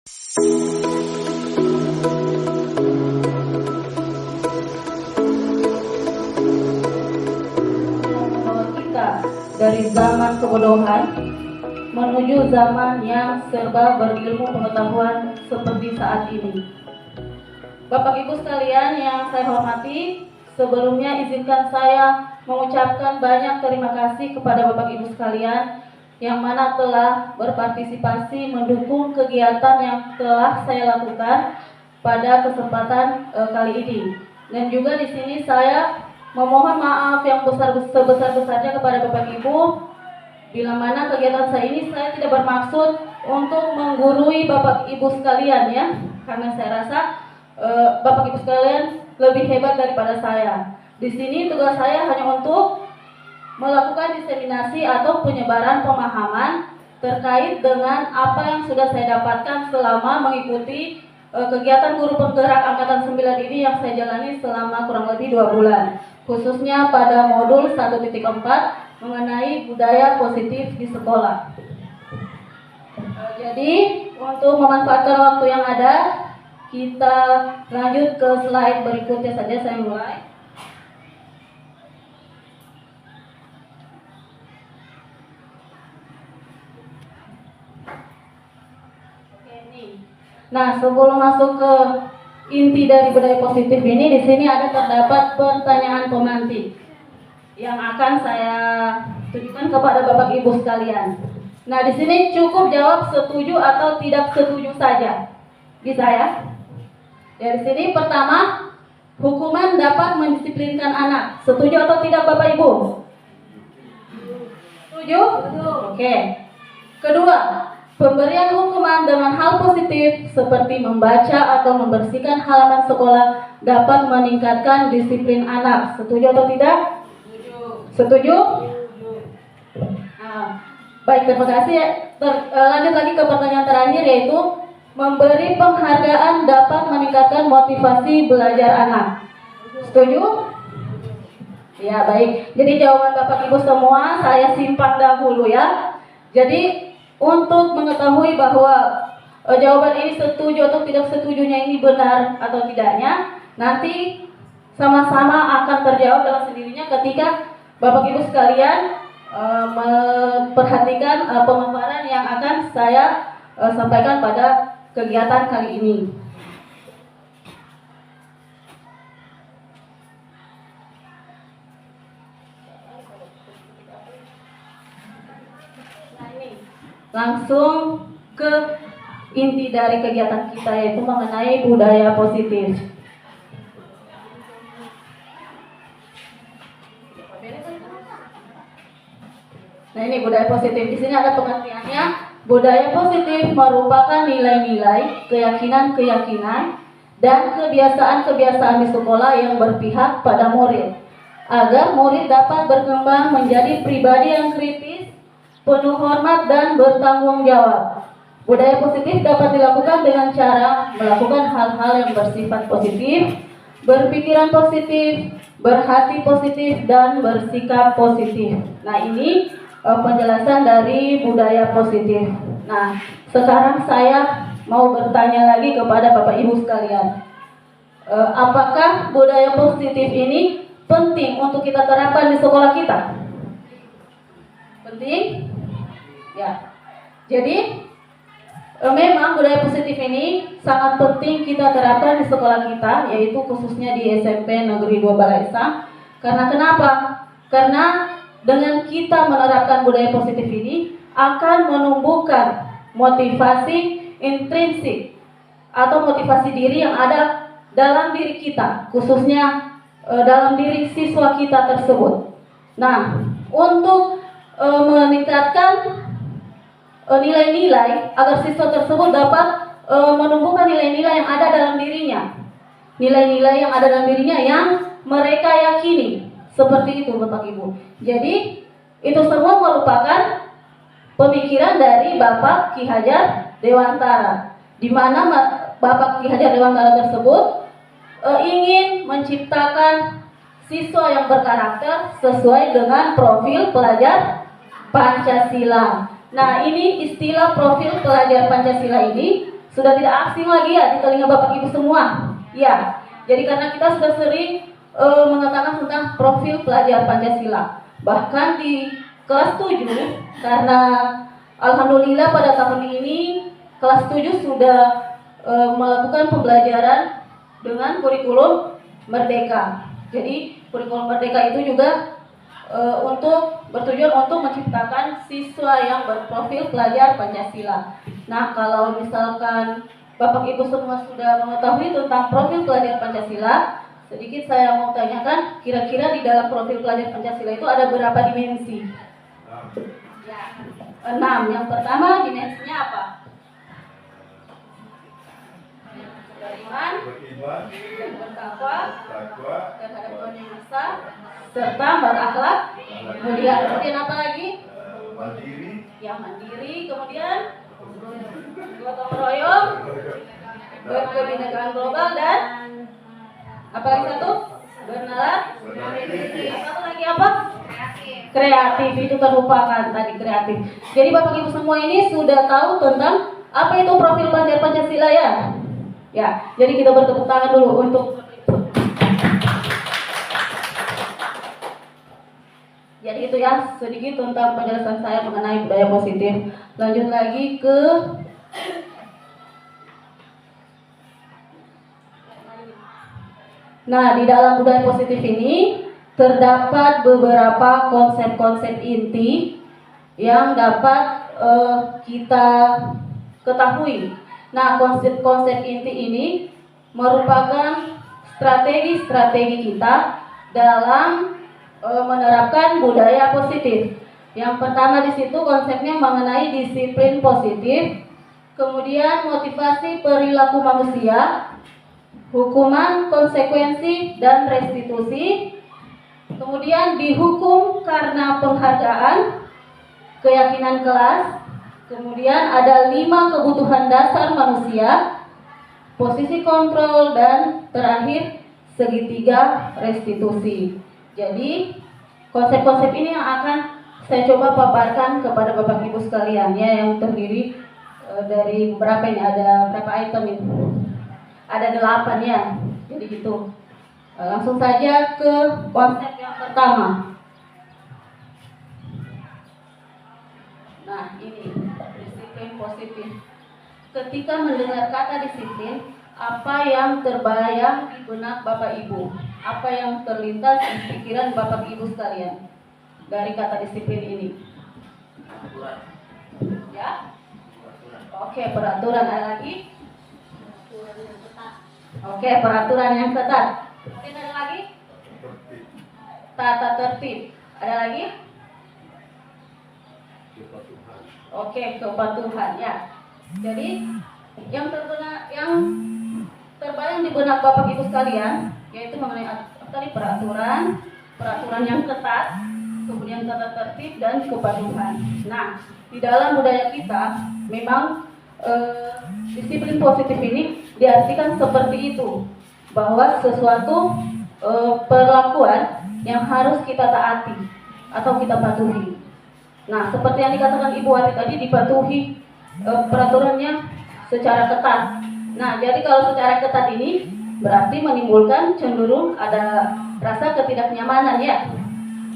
Membawa kita dari zaman kebodohan menuju zaman yang serba berilmu pengetahuan seperti saat ini. Bapak Ibu sekalian yang saya hormati, sebelumnya izinkan saya mengucapkan banyak terima kasih kepada Bapak Ibu sekalian yang mana telah berpartisipasi mendukung kegiatan yang telah saya lakukan pada kesempatan kali ini. Dan juga di sini saya memohon maaf yang sebesar-besarnya kepada Bapak Ibu, bila mana kegiatan saya ini saya tidak bermaksud untuk menggurui Bapak Ibu sekalian ya, karena saya rasa Bapak Ibu sekalian lebih hebat daripada saya. Di sini tugas saya hanya untuk melakukan diseminasi atau penyebaran pemahaman terkait dengan apa yang sudah saya dapatkan selama mengikuti kegiatan guru penggerak angkatan 9 ini yang saya jalani selama kurang lebih 2 bulan, khususnya pada modul 1.4 mengenai budaya positif di sekolah. Jadi untuk memanfaatkan waktu yang ada, kita lanjut ke slide berikutnya saja, saya mulai. Oke, nih. Nah, sebelum masuk ke inti dari budaya positif ini, di sini terdapat pertanyaan pemantik yang akan saya tujukan kepada Bapak Ibu sekalian. Nah, di sini cukup jawab setuju atau tidak setuju saja. Bisa ya? Dari sini pertama, hukuman dapat mendisiplinkan anak. Setuju atau tidak Bapak Ibu? Setuju? Oke. Kedua, pemberian hukuman dengan hal positif seperti membaca atau membersihkan halaman sekolah dapat meningkatkan disiplin anak. Setuju atau tidak? Setuju? Nah, baik, terima kasih. Lanjut lagi ke pertanyaan terakhir, yaitu memberi penghargaan dapat meningkatkan motivasi belajar anak. Setuju? Ya, baik. Jadi jawaban Bapak Ibu semua saya simpan dahulu ya. Jadi untuk mengetahui bahwa jawaban ini setuju atau tidak setujunya ini benar atau tidaknya, nanti sama-sama akan terjawab dengan sendirinya ketika Bapak Ibu sekalian memperhatikan pemaparan yang akan saya sampaikan pada kegiatan kali ini. Nah, ini langsung ke inti dari kegiatan kita, yaitu mengenai budaya positif. Nah, ini budaya positif. Di sini ada pengertiannya. Budaya positif merupakan nilai-nilai, keyakinan-keyakinan, dan kebiasaan-kebiasaan di sekolah yang berpihak pada murid, agar murid dapat berkembang menjadi pribadi yang kritis, penuh hormat, dan bertanggung jawab. Budaya positif dapat dilakukan dengan cara melakukan hal-hal yang bersifat positif, berpikiran positif, berhati positif, dan bersikap positif. Nah, ini penjelasan dari budaya positif. Nah, sekarang saya mau bertanya lagi kepada Bapak Ibu sekalian. Apakah budaya positif ini penting untuk kita terapkan di sekolah kita? Penting? Ya. Jadi, memang budaya positif ini sangat penting kita terapkan di sekolah kita, yaitu khususnya di SMP Negeri 2 Balaisang. Karena kenapa? Karena dengan kita menerapkan budaya positif ini akan menumbuhkan motivasi intrinsik atau motivasi diri yang ada dalam diri kita, khususnya dalam diri siswa kita tersebut. Nah, untuk meningkatkan nilai-nilai agar siswa tersebut dapat menumbuhkan nilai-nilai yang ada dalam dirinya, nilai-nilai yang ada dalam dirinya yang mereka yakini. Seperti itu Bapak Ibu. Jadi itu semua merupakan pemikiran dari Bapak Ki Hajar Dewantara, di mana Bapak Ki Hajar Dewantara tersebut ingin menciptakan siswa yang berkarakter sesuai dengan profil pelajar Pancasila. Nah, ini istilah profil pelajar Pancasila ini sudah tidak asing lagi ya di telinga Bapak Ibu semua. Ya, jadi karena kita sudah sering mengatakan tentang profil pelajar Pancasila. Bahkan di kelas 7, karena alhamdulillah pada tahun ini kelas 7 sudah melakukan pembelajaran dengan kurikulum Merdeka. Jadi kurikulum Merdeka itu juga bertujuan untuk menciptakan siswa yang berprofil pelajar Pancasila. Nah, kalau misalkan Bapak Ibu semua sudah mengetahui tentang profil pelajar Pancasila, sedikit saya mau tanyakan, kira-kira di dalam profil pelajar Pancasila itu ada berapa dimensi? 6. Yang pertama dimensinya apa? Beriman, bertakwa terhadap Tuhan Yang Maha Esa, serta berakhlak mulia. Kemudian apa lagi? Mandiri. Kemudian gotong royong, berkebinekaan global, dan apa lagi satu? Bernalar. Satu lagi apa? Kreatif. Itu terlupakan tadi, kreatif. Jadi Bapak Ibu semua ini sudah tahu tentang apa itu profil pelajar Pancasila ya? Ya, jadi kita bertepuk tangan dulu untuk. Jadi itu ya sedikit tentang penjelasan saya mengenai budaya positif. Lanjut lagi ke di dalam budaya positif ini terdapat beberapa konsep-konsep inti yang dapat kita ketahui. Nah, konsep-konsep inti ini merupakan strategi-strategi kita dalam menerapkan budaya positif. Yang pertama di situ konsepnya mengenai disiplin positif, kemudian motivasi perilaku manusia, hukuman, konsekuensi, dan restitusi, kemudian dihukum karena penghargaan, keyakinan kelas, kemudian ada 5 kebutuhan dasar manusia, posisi kontrol, dan terakhir segitiga restitusi. Jadi konsep-konsep ini yang akan saya coba paparkan kepada Bapak Ibu sekalian ya, yang terdiri dari berapa ini, ada berapa item ini? Ada 8 ya. Jadi gitu. Langsung saja ke konsep yang pertama. Nah, ini disiplin positif. Ketika mendengar kata disiplin, apa yang terbayang di benak Bapak Ibu? Apa yang terlintas di pikiran Bapak Ibu sekalian dari kata disiplin ini? Ya? Oke, peraturan. Ada lagi? Oke, peraturan yang ketat. Kemudian ada lagi? Tata tertib. Ada lagi? Oke, kepatuhan ya. Jadi yang terbayang di benak Bapak Ibu sekalian yaitu mengenai tadi peraturan yang ketat, kemudian tata tertib dan kepatuhan. Nah, di dalam budaya kita memang disiplin positif ini diartikan seperti itu, bahwa sesuatu perlakuan yang harus kita taati atau kita patuhi. Nah, seperti yang dikatakan Ibu Wati tadi, dipatuhi peraturannya secara ketat. Nah, jadi kalau secara ketat ini berarti menimbulkan cenderung ada rasa ketidaknyamanan ya.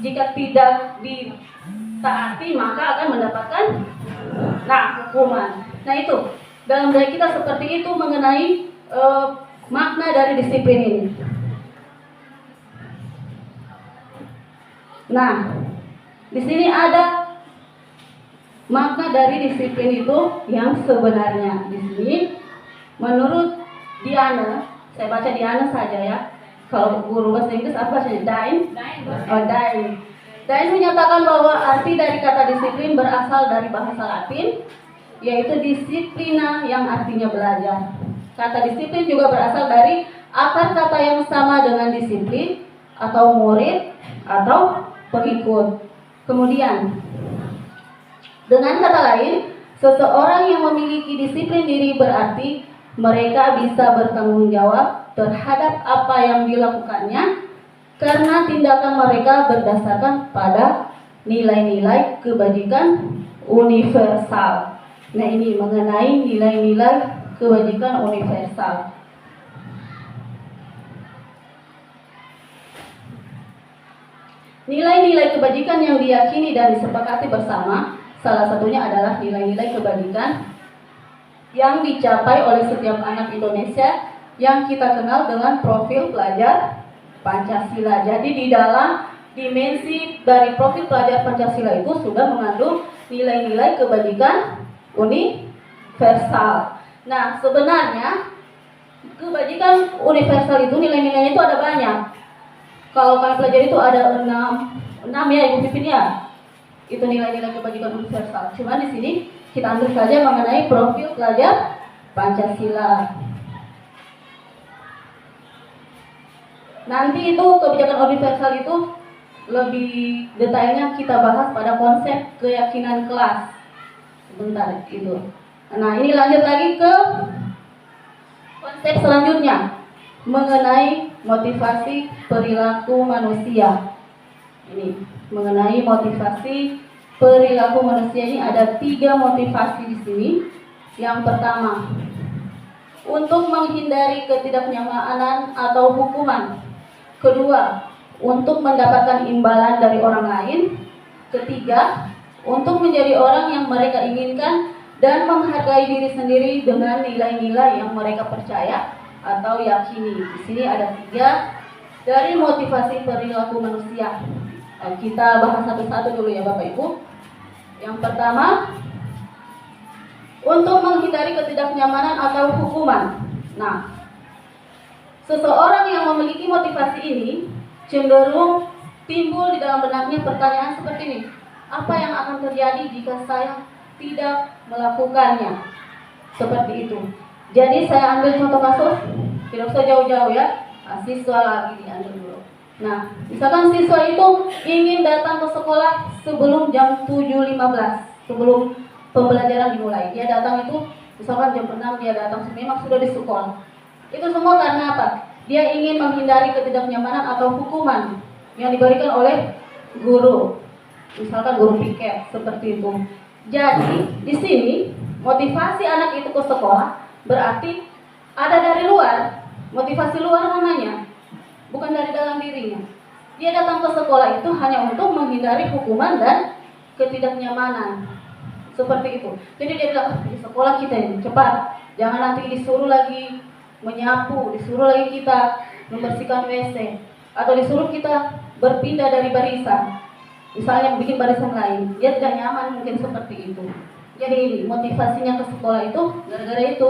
Jika tidak ditaati maka akan mendapatkan hukuman. Nah, itu dalam budaya kita seperti itu mengenai makna dari disiplin ini. Nah, di sini ada makna dari disiplin itu yang sebenarnya. Di sini menurut Diana, saya baca Diana saja ya. Kalau guru bahasa Inggris apa sih? Dine. Dine menyatakan bahwa arti dari kata disiplin berasal dari bahasa Latin, yaitu disiplina yang artinya belajar. Kata disiplin juga berasal dari akar kata yang sama dengan disiplin atau murid atau pengikut. Kemudian dengan kata lain, seseorang yang memiliki disiplin diri berarti mereka bisa bertanggung jawab terhadap apa yang dilakukannya karena tindakan mereka berdasarkan pada nilai-nilai kebajikan universal. Nah, ini mengenai nilai-nilai kebajikan universal. Nilai-nilai kebajikan yang diyakini dan disepakati bersama, salah satunya adalah nilai-nilai kebajikan yang dicapai oleh setiap anak Indonesia yang kita kenal dengan profil pelajar Pancasila. Jadi di dalam dimensi dari profil pelajar Pancasila itu sudah mengandung nilai-nilai kebajikan universal. Nah, sebenarnya kebajikan universal itu nilai-nilainya itu ada banyak. Kalau kalian pelajari itu ada 6 ya Ibu Pipin ya. Itu nilai-nilai kebajikan universal. Cuma di sini kita ambil saja mengenai profil pelajar Pancasila. Nanti itu kebijakan universal itu lebih detailnya kita bahas pada konsep keyakinan kelas. Sebentar itu. Nah, ini lanjut lagi ke konsep selanjutnya mengenai motivasi perilaku manusia. Ini mengenai motivasi perilaku manusia ini ada 3 motivasi di sini. Yang pertama, untuk menghindari ketidaknyamanan atau hukuman. Kedua, untuk mendapatkan imbalan dari orang lain. Ketiga, untuk menjadi orang yang mereka inginkan dan menghargai diri sendiri dengan nilai-nilai yang mereka percaya atau yakini. Di sini ada 3 dari motivasi perilaku manusia. Kita bahas satu-satu dulu ya Bapak Ibu. Yang pertama, untuk menghindari ketidaknyamanan atau hukuman. Nah, seseorang yang memiliki motivasi ini cenderung timbul di dalam benaknya pertanyaan seperti ini. Apa yang akan terjadi jika saya tidak melakukannya? Seperti itu. Jadi saya ambil contoh kasus, tidak usah jauh-jauh ya. Siswa lagi diambil dulu. Nah, misalkan siswa itu ingin datang ke sekolah sebelum jam 7.15, sebelum pembelajaran dimulai. Dia datang itu, misalkan jam 6 dia datang, memang sudah di sekolah. Itu semua karena apa? Dia ingin menghindari ketidaknyamanan atau hukuman yang diberikan oleh guru. Misalkan guru piket, seperti itu. Jadi, di sini motivasi anak itu ke sekolah berarti ada dari luar. Motivasi luar namanya, bukan dari dalam dirinya. Dia datang ke sekolah itu hanya untuk menghindari hukuman dan ketidaknyamanan. Seperti itu. Jadi dia bilang, di sekolah kita ini cepat, jangan nanti disuruh lagi menyapu, disuruh lagi kita membersihkan WC, atau disuruh kita berpindah dari barisan, misalnya bikin barisan lain. Dia tidak nyaman mungkin seperti itu. Jadi motivasinya ke sekolah itu gara-gara itu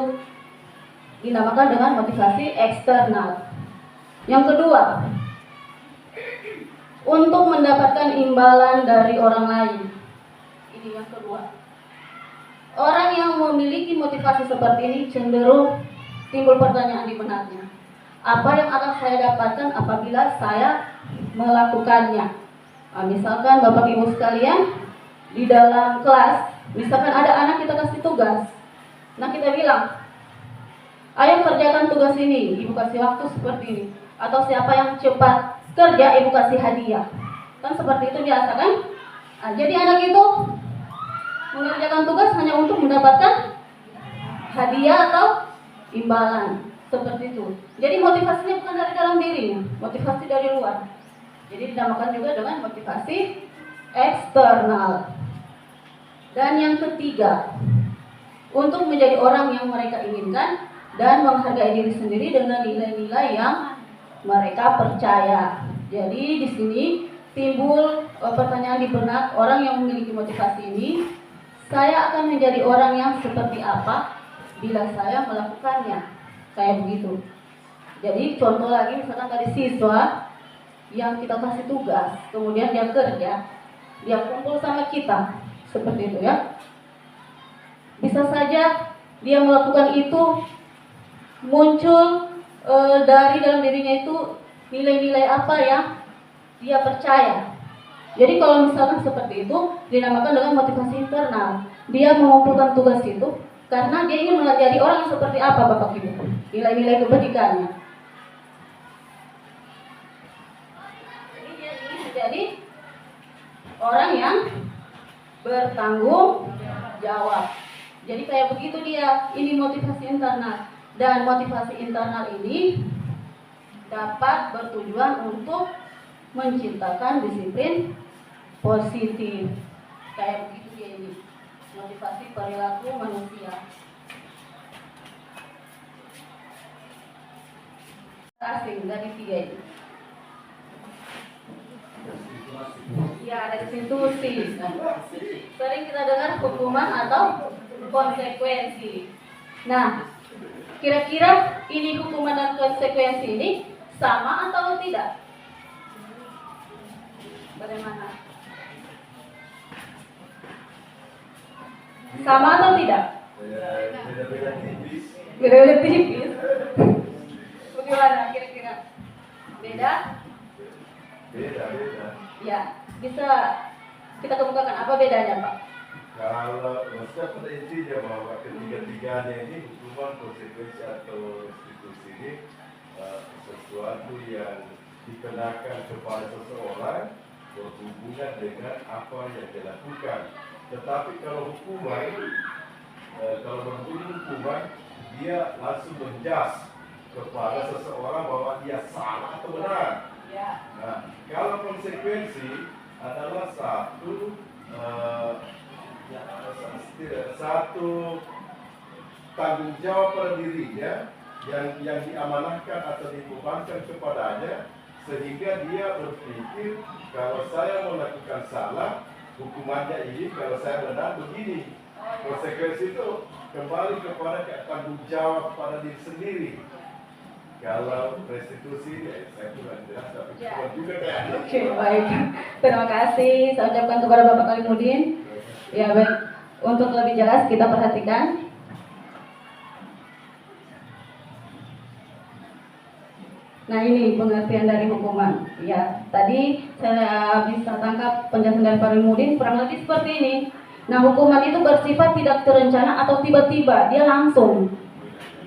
dinamakan dengan motivasi eksternal. Yang kedua, untuk mendapatkan imbalan dari orang lain. Ini yang kedua. Orang yang memiliki motivasi seperti ini cenderung timbul pertanyaan di benaknya. Apa yang akan saya dapatkan apabila saya melakukannya? Nah, misalkan Bapak Ibu sekalian, di dalam kelas, misalkan ada anak kita kasih tugas. Nah, kita bilang, ayo kerjakan tugas ini, Ibu kasih waktu seperti ini. Atau siapa yang cepat kerja, Ibu kasih hadiah. Kan seperti itu biasa kan? Nah, jadi anak itu mengerjakan tugas hanya untuk mendapatkan hadiah atau imbalan. Seperti itu. Jadi motivasinya bukan dari dalam dirinya, motivasi dari luar. Jadi dinamakan juga dengan motivasi eksternal. Dan yang ketiga, untuk menjadi orang yang mereka inginkan dan menghargai diri sendiri dengan nilai-nilai yang mereka percaya. Jadi di sini timbul pertanyaan di benak orang yang memiliki motivasi ini, saya akan menjadi orang yang seperti apa bila saya melakukannya. Kayak begitu. Jadi contoh lagi, misalkan tadi siswa yang kita kasih tugas, kemudian dia kerja, dia kumpul sama kita, seperti itu ya. Bisa saja dia melakukan itu muncul dari dalam dirinya itu nilai-nilai apa yang dia percaya. Jadi kalau misalkan seperti itu dinamakan dengan motivasi internal. Dia mengumpulkan tugas itu karena dia ingin menjadi orang yang seperti apa Bapak Ibu, nilai-nilai kebajikannya. Jadi dia ingin menjadi orang yang bertanggung jawab. Jadi kayak begitu dia, ini motivasi internal. Dan motivasi internal ini dapat bertujuan untuk menciptakan disiplin positif. Kayak begitu dia ini, motivasi perilaku manusia. Asing dari 3 ini. Ya, restitusi. Sering kita dengar hukuman atau konsekuensi. Nah, kira-kira ini hukuman dan konsekuensi ini sama atau tidak? Bagaimana? Sama atau tidak? Beda-beda tipis. Beda-beda tipis. Bagaimana kira-kira? Beda? Beda. Ya, bisa kita kemukakan apa bedanya, Pak? Kalau maksudnya pada intinya bahwa ketiga-tiganya ini hukuman, konsekuensi atau restitusi ini sesuatu yang dikenakan kepada seseorang berhubungan dengan apa yang dilakukan. Tetapi kalau hukuman, kalau berbunyi hukuman, dia langsung menjas kepada seseorang bahwa dia salah atau benar. Ya. Nah, kalau konsekuensi adalah satu tanggung jawab pada dirinya yang diamanahkan atau dibebankan kepadanya, sehingga dia berpikir kalau saya melakukan salah, hukumannya ini, kalau saya benar begini. Konsekuensi itu kembali kepada tanggung jawab pada diri sendiri. Kalau restitusi, ya saya kurang jelas, tapi juga kayak. Oke, baik. Terima kasih. Saya ucapkan kepada Bapak Kalimudin. Ya, baik. Untuk lebih jelas kita perhatikan. Nah, ini pengertian dari hukuman. Ya, tadi saya bisa tangkap penjelasan dari Pak Kalimudin kurang lebih seperti ini. Nah, hukuman itu bersifat tidak terencana atau tiba-tiba, dia langsung.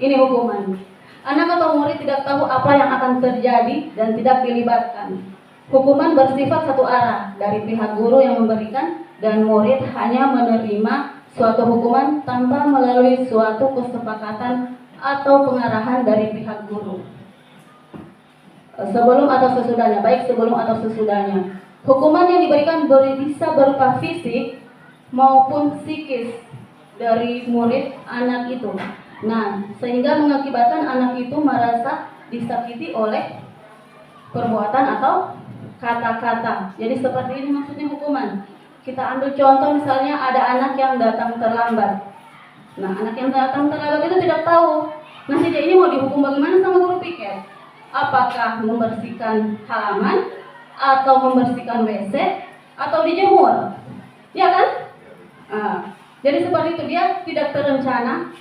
Ini hukuman. Anak atau murid tidak tahu apa yang akan terjadi dan tidak dilibatkan. Hukuman bersifat satu arah dari pihak guru yang memberikan, dan murid hanya menerima suatu hukuman tanpa melalui suatu kesepakatan atau pengarahan dari pihak guru. Sebelum atau sesudahnya, baik sebelum atau sesudahnya. Hukuman yang diberikan bisa berupa fisik maupun psikis dari murid anak itu. Nah, sehingga mengakibatkan anak itu merasa disakiti oleh perbuatan atau kata-kata. Jadi seperti ini maksudnya hukuman. Kita ambil contoh misalnya ada anak yang datang terlambat. Nah, anak yang datang terlambat itu tidak tahu nanti dia ini mau dihukum bagaimana sama guru pikir. Apakah membersihkan halaman atau membersihkan WC atau dijemur? Ya kan? Nah, jadi seperti itu, dia tidak terencana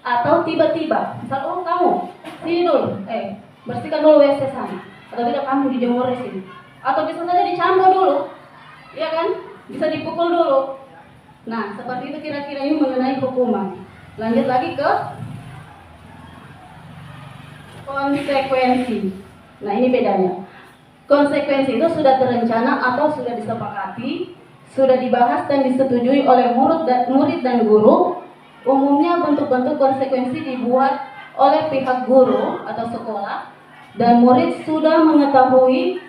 atau tiba-tiba. Misal, oh kamu sini dulu, bersihkan dulu WC sana. Atau tidak, kamu dijemur di sini. Atau bisa saja dicambuk dulu, ya kan? Bisa dipukul dulu. Nah, seperti itu kira-kira ini mengenai hukuman. Lanjut lagi ke konsekuensi. Nah, ini bedanya. Konsekuensi itu sudah terencana atau sudah disepakati, sudah dibahas dan disetujui oleh murid dan guru. Umumnya bentuk-bentuk konsekuensi dibuat oleh pihak guru atau sekolah, dan murid sudah mengetahui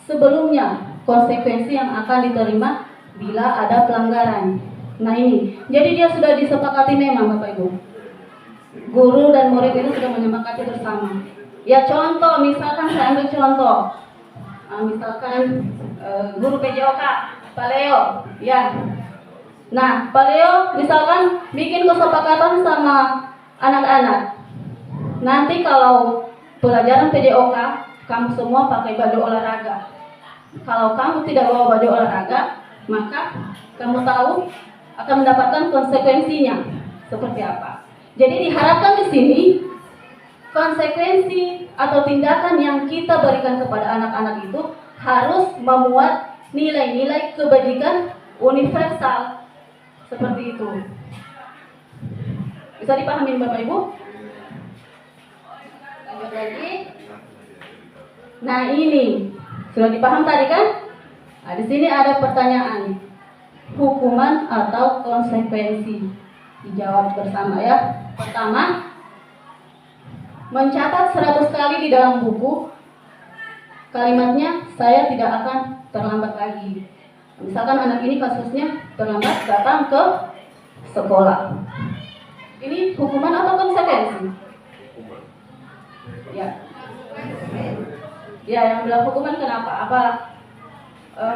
sebelumnya konsekuensi yang akan diterima bila ada pelanggaran. Nah, ini, jadi dia sudah disepakati memang Bapak Ibu. Guru dan murid itu sudah menyepakati bersama. Ya contoh, misalkan saya ambil contoh. Misalkan guru PJOK, Pak Leo, ya. Nah, Pak Leo misalkan bikin kesepakatan sama anak-anak. Nanti kalau pelajaran PJOK, kamu semua pakai baju olahraga. Kalau kamu tidak bawa baju olahraga, maka kamu tahu akan mendapatkan konsekuensinya seperti apa. Jadi diharapkan di sini konsekuensi atau tindakan yang kita berikan kepada anak-anak itu harus memuat nilai-nilai kebajikan universal. Seperti itu. Bisa dipahami Bapak Ibu? Lanjut lagi. Nah, ini sudah dipaham tadi kan? Nah, di sini ada pertanyaan. Hukuman atau konsekuensi. Dijawab bersama ya. Pertama, mencatat 100 kali di dalam buku. Kalimatnya, saya tidak akan terlambat lagi. Misalkan anak ini kasusnya terlambat datang ke sekolah. Ini hukuman atau konsekuensi? Hukuman. Ya. Ya, yang bilang hukuman kenapa? Apa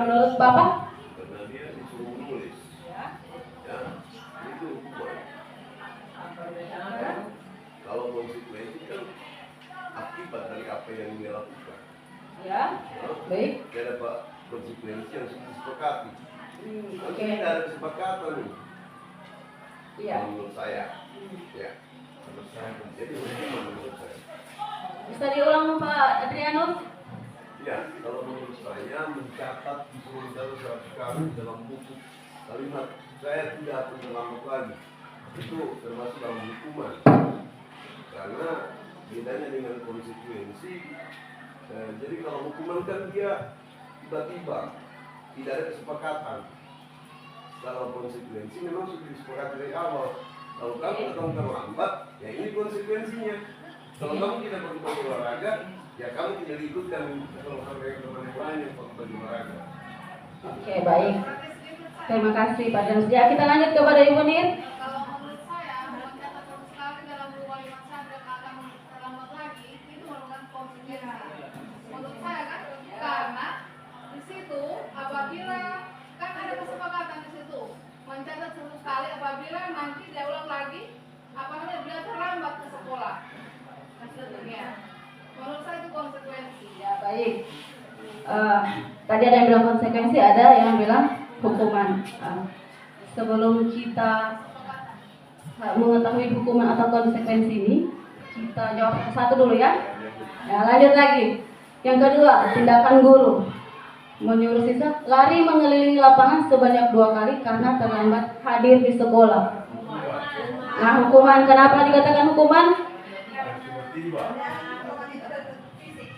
menurut Bapak? Karena dia disuruh menulis. Ya, itu hukuman. Kalau konsekuensi kan akibat dari apa yang dia lakukan. Ya, baik. Dia dapat konsekuensi yang sudah disepakati. Oke. Ini ada kesepakatan nih. Iya. Menurut saya. Ya. Menurut saya. Jadi hukuman menurut saya. Bisa diulang Pak Adrianus? Ya, kalau menurut saya mencatat disuruh satu kali dalam buku kalimat saya tidak akan terlambat lagi. Itu termasuk dalam hukuman. Karena bedanya dengan konsekuensi. Jadi kalau hukuman kan dia tiba-tiba, tidak ada kesepakatan. Kalau konsekuensi memang sudah disepakati dari awal. Kalau kamu datang terlambat, ya ini konsekuensinya. Kalau kamu tidak pergi olahraga, ya kamu tidak ikutkan kalau teman yang lain yang pergi olahraga. Oke, baik. Terima kasih Pak Janus. Ya, kita lanjut kepada Ibu Nir. Kalau menurut saya, mencatat 100 kali dalam buku kalimat saya dan akan terlambat lagi, itu merupakan konsekuensi. Menurut saya kan, karena di situ apabila kan ada kesepakatan di situ, mencatat 100 kali apabila nanti dia ulang lagi, apa namanya dia terlambat ke sekolah. Ya. Menurut saya itu konsekuensi. Ya, baik. Tadi ada yang bilang konsekuensi, ada yang bilang hukuman. Sebelum kita mengetahui hukuman atau konsekuensi ini, kita jawab satu dulu ya. Ya, lanjut lagi. Yang kedua, tindakan guru menyuruh siswa lari mengelilingi lapangan sebanyak 2 kali karena terlambat hadir di sekolah. Nah, hukuman, kenapa dikatakan hukuman? Tiba-tiba.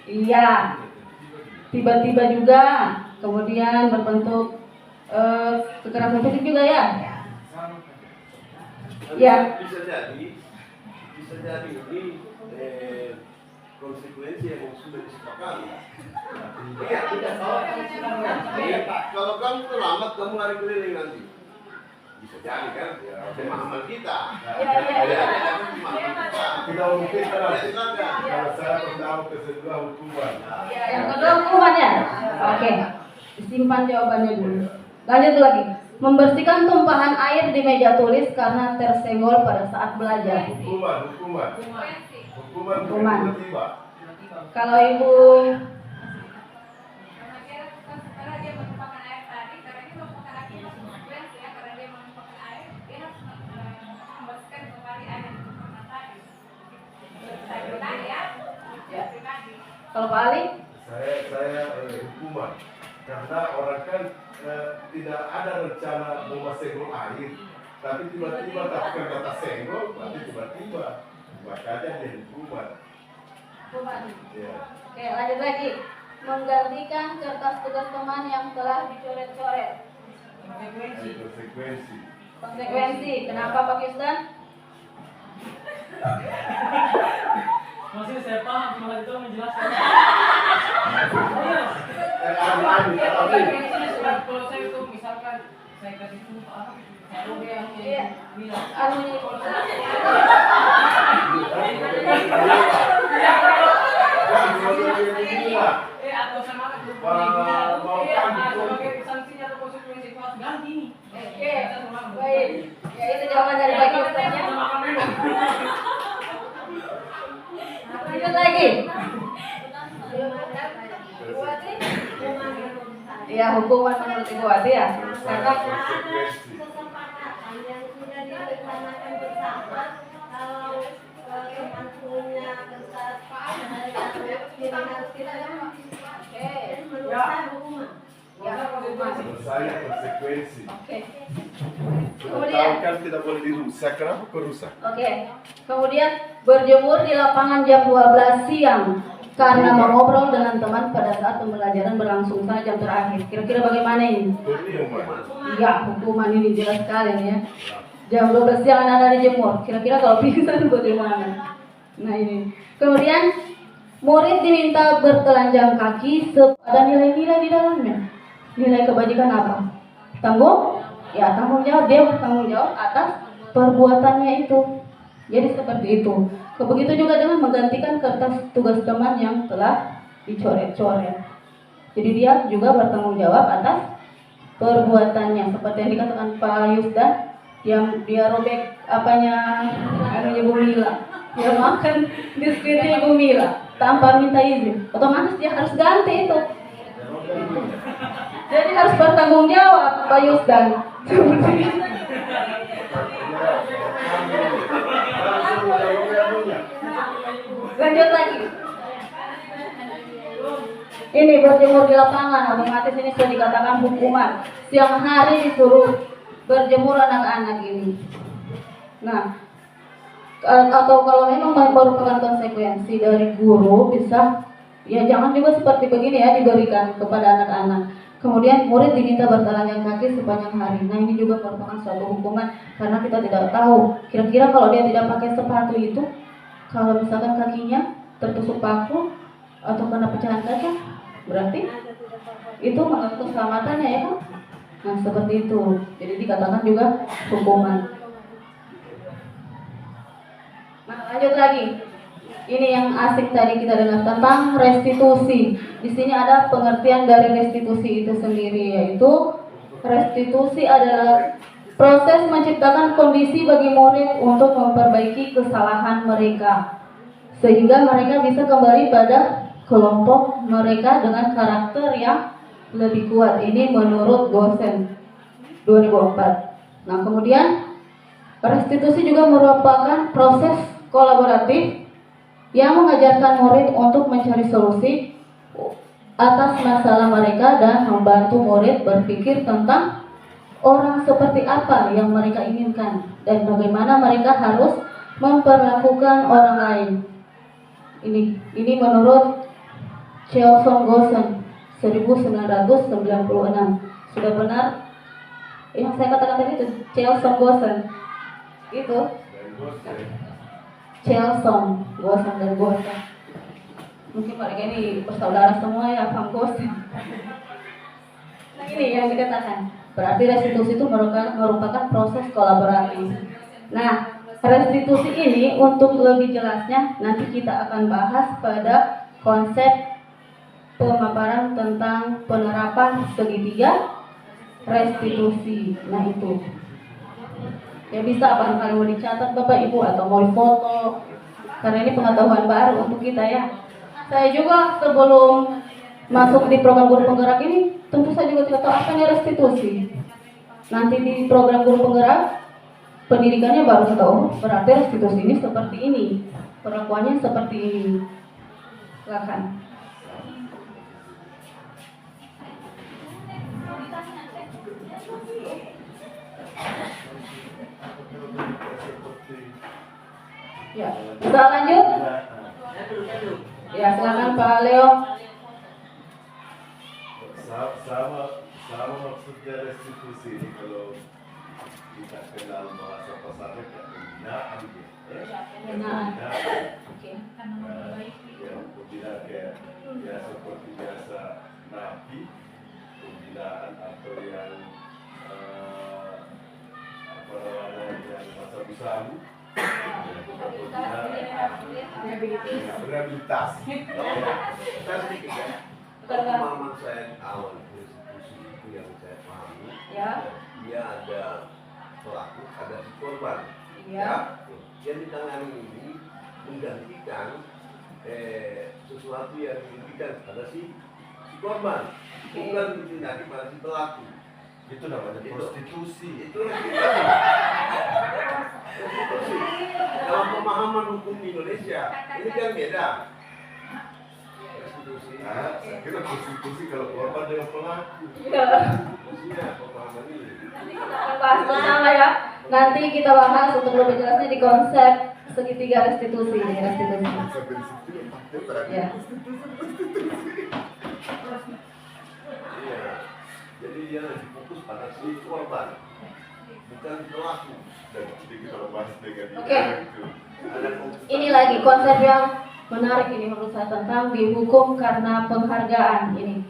Iya, tiba-tiba juga, kemudian berbentuk kekerasan fisik juga ya. Ya. Bisa jadi ini konsekuensi yang sudah disepakati. Iya, tidak salah. Kalau kamu terlambat, kamu lari keliling nanti. Bisa jadi kan? Ya, pemahaman kita. Kita mungkin kalau saya bertahu ke sebuah hukuman. Yang kedua hukuman ya. Oke, simpan jawabannya dulu. Lanjut lagi. Membersihkan tumpahan air di meja tulis karena tersenggol pada saat belajar. Hukuman. Hukuman. Tiba-tiba. Kalau Ibu Karena dia menumpahkan air tadi, karena dia menumpahkan air itu konsekuensi ya, karena dia menumpahkan air, dia harus membersihkan kembali air yang menumpahkan tadi. Saya bilang ya. kalau Pak Ali? Saya hukuman karena orang kan tidak ada rencana mau senggol air, tapi tiba-tiba takkan kata senggol, tapi tiba-tiba makanya dia hukuman. Hukuman. Ya. Oke, lanjut lagi. Menggantikan kertas tugas teman yang telah dicoret-coret. Konsekuensi. Konsekuensi. Kenapa Pak Yusdan? Masih saya paham, cuma itu menjelaskan. Kalau saya itu misalkan saya kasih sumpah apa gitu, saya Iya. bilang. Anunya. Atau sama sebagai sanksinya atau konsekuensi itu harus ganti nih. Oke, baik. Ya, itu jawaban dari Pak Yusdan ya. Lanjut lagi. Ya, hukuman menurut Ibu Wati ya. Karena Konsekuensi. kesepakatan yang sudah direncanakan bersama, kalau teman punya kesepakatan jadi harus kita ganti. Menurut saya hukuman. ya, hukuman. Menurut saya konsekuensi. Oke. Kemudian kan tidak boleh dirusak. Kenapa kok rusak? Oke. Kemudian berjemur di lapangan jam 12 siang karena mengobrol dengan teman pada saat pembelajaran berlangsung saja jam terakhir. Kira-kira bagaimana ini? Hukuman. Iya, hukuman ini jelas sekali nih ya. Jam 12 siang anak-anak dijemur. Kira-kira kalau pingsan bagaimana? Nah ini. Kemudian murid diminta bertelanjang kaki ada nilai-nilai di dalamnya. Nilai kebajikan apa? Ya tanggung jawab, dia bertanggung jawab atas perbuatannya itu. Jadi seperti itu. Begitu juga dengan menggantikan kertas tugas teman yang telah dicoret-coret. Jadi dia juga bertanggung jawab atas perbuatannya. Seperti yang dikatakan Pak Yusdan, yang dia robek anunya Bu Mila. Dia makan biskuitnya Bu Mila tanpa minta izin. Otomatis dia harus ganti itu. Jadi harus bertanggung jawab Pak Yusdan. Lanjut lagi. Ini berjemur di lapangan, otomatis ini sudah dikatakan hukuman. Siang hari disuruh berjemur anak-anak ini. Nah, atau kalau memang merupakan konsekuensi dari guru, bisa ya jangan juga seperti begini ya diberikan kepada anak-anak. Kemudian murid diminta bertelanjang kaki sepanjang hari. Nah ini juga merupakan suatu hukuman karena kita tidak tahu kira-kira kalau dia tidak pakai sepatu itu, kalau misalkan kakinya tertusuk paku atau kena pecahan kaca, berarti itu mengganggu keselamatannya ya kan? Nah seperti itu. Jadi dikatakan juga hukuman. Nah lanjut lagi. Ini yang asik tadi kita dengar tentang restitusi. Di sini ada pengertian dari restitusi itu sendiri, yaitu restitusi adalah proses menciptakan kondisi bagi murid untuk memperbaiki kesalahan mereka sehingga mereka bisa kembali pada kelompok mereka dengan karakter yang lebih kuat. Ini menurut Gosen 2004. Nah, kemudian restitusi juga merupakan proses kolaboratif yang mengajarkan murid untuk mencari solusi atas masalah mereka dan membantu murid berpikir tentang orang seperti apa yang mereka inginkan dan bagaimana mereka harus memperlakukan orang lain. Ini menurut Cheolson Gosen 1996. Sudah benar yang saya katakan tadi itu Cheolson Gosen. Itu Cheolson Gosen dan Gosen. Mungkin mereka ini bersaudara semua ya, Pak Gosen. Nah ini yang dikatakan. Berarti restitusi itu merupakan proses kolaboratif. Nah, restitusi ini untuk lebih jelasnya nanti kita akan bahas pada konsep pemaparan tentang penerapan segitiga restitusi. Nah itu. Ya bisa barangkali mau dicatat Bapak Ibu atau mau difoto. Karena ini pengetahuan baru untuk kita ya. Saya juga sebelum masuk di program guru penggerak ini tentu saya juga tidak tahu apa ini restitusi. Nanti di program guru penggerak pendidikannya baru kita tahu berarti restitusi ini seperti ini, perlakuannya seperti ini. Silakan. Ya, bisa lanjut? Ya, silakan Pak Leo. Sama maksudnya restitusi ini kalau kita kenal bahasa pasarnya kayak pembinaan gitu. Pembinaan. Oke. Ya, pembinaan kayak ya seperti biasa napi, pembinaan atau yang apa namanya yang masa busamu. Rehabilitasi. Saya sedikit ya. Pemahaman saya awal restitusi itu yang saya pahami, Ya. dia ada pelaku, ada si korban. Iya. Ya. Yang ditangani ini menggantikan sesuatu yang dirugikan pada si korban, bukan ditindaki pada si pelaku. Itu namanya prostitusi. Itu restitusi. Restitusi. Dalam pemahaman hukum di Indonesia ini kan beda. Restitusi. Nah, saya kira prostitusi kalau korban dengan pelaku. Iya. Restitusinya pemahaman ini. Nanti kita akan bahas bersama ya. Nanti kita bahas untuk lebih jelasnya di konsep segitiga restitusi. Ya. Iya. Jadi dia lebih fokus pada si korban, bukan pelaku. dan nanti kita lepas dengan Oke. itu. Ini lagi konsep yang menarik ini menurut saya tentang dihukum karena penghargaan ini.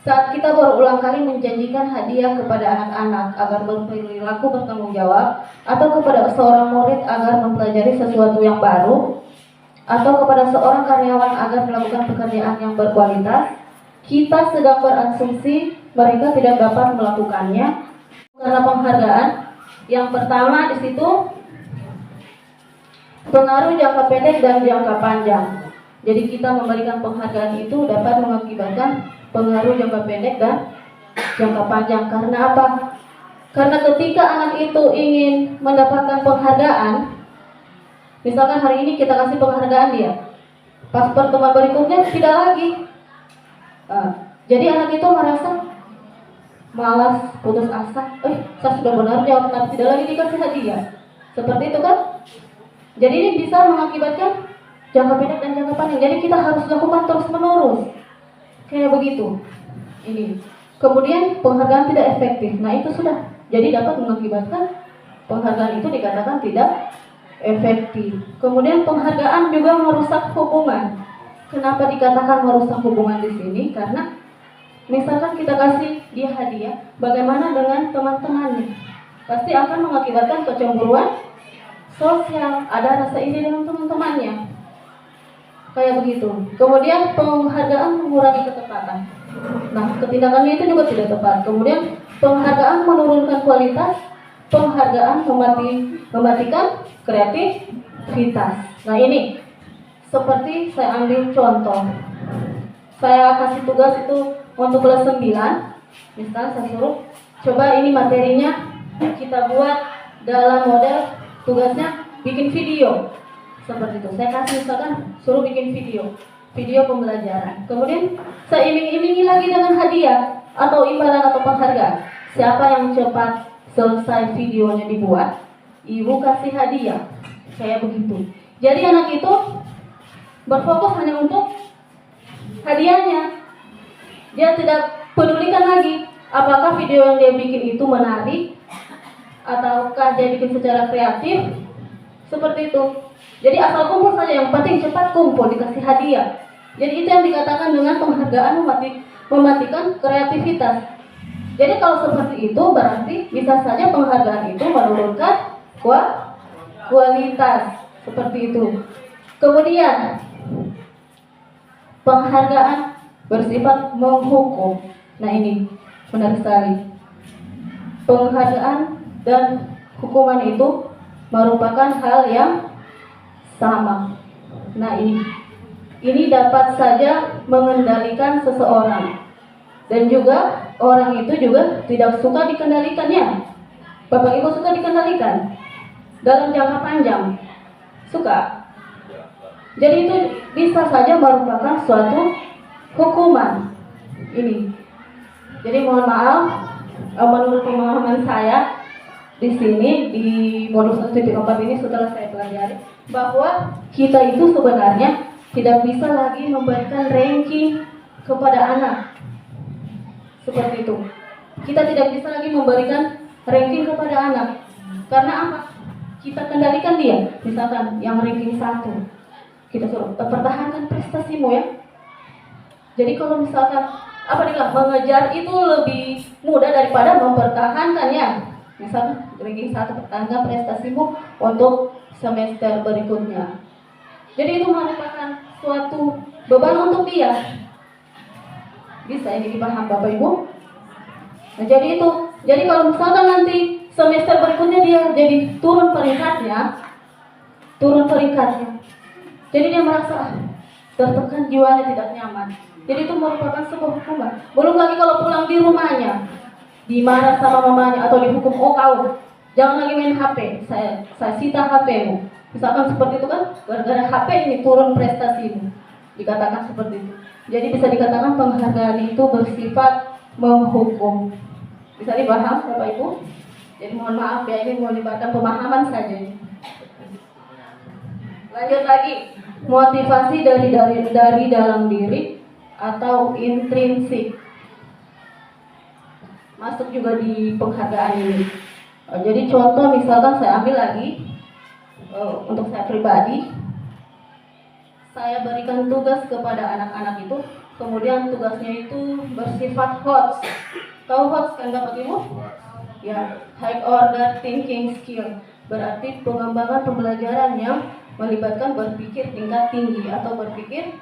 Saat kita berulang kali menjanjikan hadiah kepada anak-anak agar berperilaku bertanggung jawab, atau kepada seorang murid agar mempelajari sesuatu yang baru, atau kepada seorang karyawan agar melakukan pekerjaan yang berkualitas, kita sedang berasumsi mereka tidak dapat melakukannya karena penghargaan. Yang pertama di situ pengaruh jangka pendek dan jangka panjang. Jadi kita memberikan penghargaan itu dapat mengakibatkan pengaruh jangka pendek dan jangka panjang. Karena apa? Karena ketika anak itu ingin mendapatkan penghargaan, misalkan hari ini kita kasih penghargaan dia, pas pertemuan berikutnya tidak lagi. Jadi anak itu merasa malas, putus asa. Saya sudah benar jawab, tapi tidak lagi dikasih hadiah. Seperti itu kan? Jadi ini bisa mengakibatkan jangka pendek dan jangka panjang. Jadi kita harus lakukan terus menerus. Kayak begitu. Ini. Kemudian penghargaan tidak efektif. Nah itu sudah. Jadi dapat mengakibatkan penghargaan itu dikatakan tidak efektif. Kemudian penghargaan juga merusak hubungan. Kenapa dikatakan merusak hubungan di sini? Karena misalkan kita kasih dia hadiah, bagaimana dengan teman-temannya? Pasti akan mengakibatkan kecemburuan sosial, ada rasa iri dengan teman-temannya. Kayak begitu. Kemudian penghargaan mengurangi ketepatan. Nah, ketindakannya itu juga tidak tepat. Kemudian penghargaan menurunkan kualitas, penghargaan mematikan kreativitas. Nah, ini seperti saya ambil contoh. Saya kasih tugas itu untuk kelas 9. Misalnya saya suruh coba ini materinya kita buat dalam model tugasnya bikin video. Seperti itu. Saya kasih misalkan suruh bikin video pembelajaran. Kemudian saya iming-imingi lagi dengan hadiah atau imbalan atau penghargaan. Siapa yang cepat selesai videonya dibuat, ibu kasih hadiah. Kayak begitu. Jadi anak itu berfokus hanya untuk hadiahnya. Dia tidak pedulikan lagi apakah video yang dia bikin itu menarik ataukah dia bikin secara kreatif. Seperti itu. Jadi asal kumpul saja, yang penting cepat kumpul, dikasih hadiah. Jadi itu yang dikatakan dengan penghargaan mematikan kreativitas. Jadi kalau seperti itu berarti bisa saja penghargaan itu menurunkan kualitas. Seperti itu. Kemudian penghargaan bersifat menghukum. Nah ini benar sekali. Penghargaan dan hukuman itu merupakan hal yang sama. Nah ini dapat saja mengendalikan seseorang, dan juga orang itu juga tidak suka dikendalikannya. Bapak Ibu suka dikendalikan dalam jangka panjang? Suka. Jadi itu bisa saja merupakan suatu hukuman. Ini. Jadi mohon maaf, menurut pemahaman saya di sini di modul 1.4 ini setelah saya pelajari bahwa kita itu sebenarnya tidak bisa lagi memberikan ranking kepada anak. Seperti itu. Kita tidak bisa lagi memberikan ranking kepada anak. Karena apa? Kita kendalikan dia. Misalkan yang ranking 1, kita suruh pertahankan prestasimu ya. Jadi kalau misalkan mengejar itu lebih mudah daripada mempertahankannya. Misalkan ranking 1, pertahankan prestasimu untuk semester berikutnya. Jadi itu merupakan suatu beban untuk dia. Bisa ini dipaham Bapak Ibu? Nah jadi itu. Jadi kalau misalkan nanti semester berikutnya dia jadi turun peringkatnya. Jadi dia merasa tertekan, jiwanya tidak nyaman. Jadi itu merupakan sebuah hukuman. Belum lagi kalau pulang di rumahnya, dimarah sama mamanya atau dihukum, oh kau jangan lagi main HP, saya sita HP-mu. Misalkan seperti itu kan, gara-gara HP ini turun prestasimu. Dikatakan seperti itu. Jadi bisa dikatakan penghargaan itu bersifat menghukum. Bisa dipaham Bapak Ibu? Jadi mohon maaf ya, ini melibatkan pemahaman saja. Lanjut lagi, motivasi dari dalam diri atau intrinsik. Masuk juga di penghargaan ini. Jadi contoh misalkan saya ambil lagi untuk saya pribadi, saya berikan tugas kepada anak-anak itu, kemudian tugasnya itu bersifat HOTS. Tahu HOTS kan Bapak Ibu? Ya, High Order Thinking Skill, berarti pengembangan pembelajaran yang melibatkan berpikir tingkat tinggi atau berpikir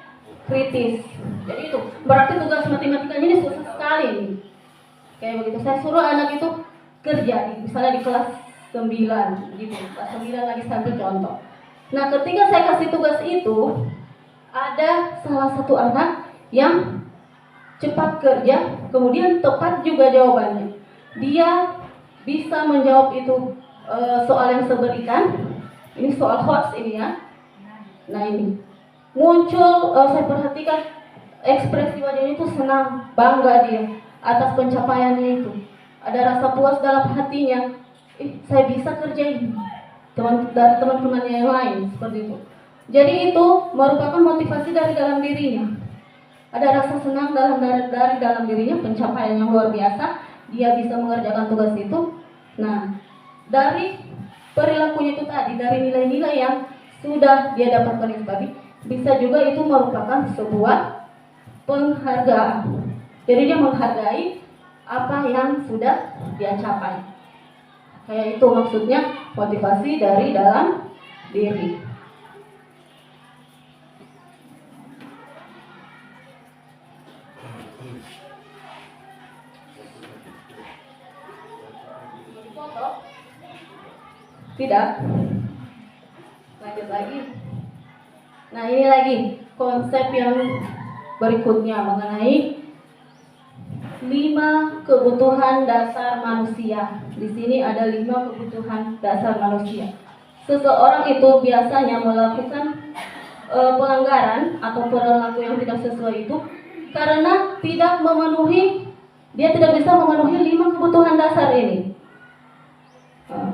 kritis. Jadi itu berarti tugas matematikanya ini susah sekali nih. Kayak begitu, saya suruh anak itu kerja misalnya di kelas 9 gitu, kelas 9 lagi sambil contoh. Nah ketika saya kasih tugas itu, ada salah satu anak yang cepat kerja, kemudian tepat juga jawabannya. Dia bisa menjawab itu soal yang saya berikan. Ini soal HOTS ini ya. Nah ini muncul, saya perhatikan ekspresi wajahnya itu senang, bangga dia atas pencapaiannya itu. Ada rasa puas dalam hatinya. Saya bisa kerjain dari teman-temannya yang lain seperti itu. Jadi itu merupakan motivasi dari dalam dirinya. Ada rasa senang dari dalam dirinya, pencapaian yang luar biasa. Dia bisa mengerjakan tugas itu. Nah, dari perilakunya itu tadi, dari nilai-nilai yang sudah dia dapatkan itu tadi, bisa juga itu merupakan sebuah penghargaan. Jadi dia menghargai apa yang sudah dia capai. Kayak itu maksudnya motivasi dari dalam diri. Foto? Tidak. Lanjut lagi. Nah ini lagi konsep yang berikutnya mengenai 5 kebutuhan dasar manusia. Di sini ada 5 kebutuhan dasar manusia. Seseorang itu biasanya melakukan pelanggaran atau perilaku yang tidak sesuai itu karena dia tidak bisa memenuhi 5 kebutuhan dasar ini.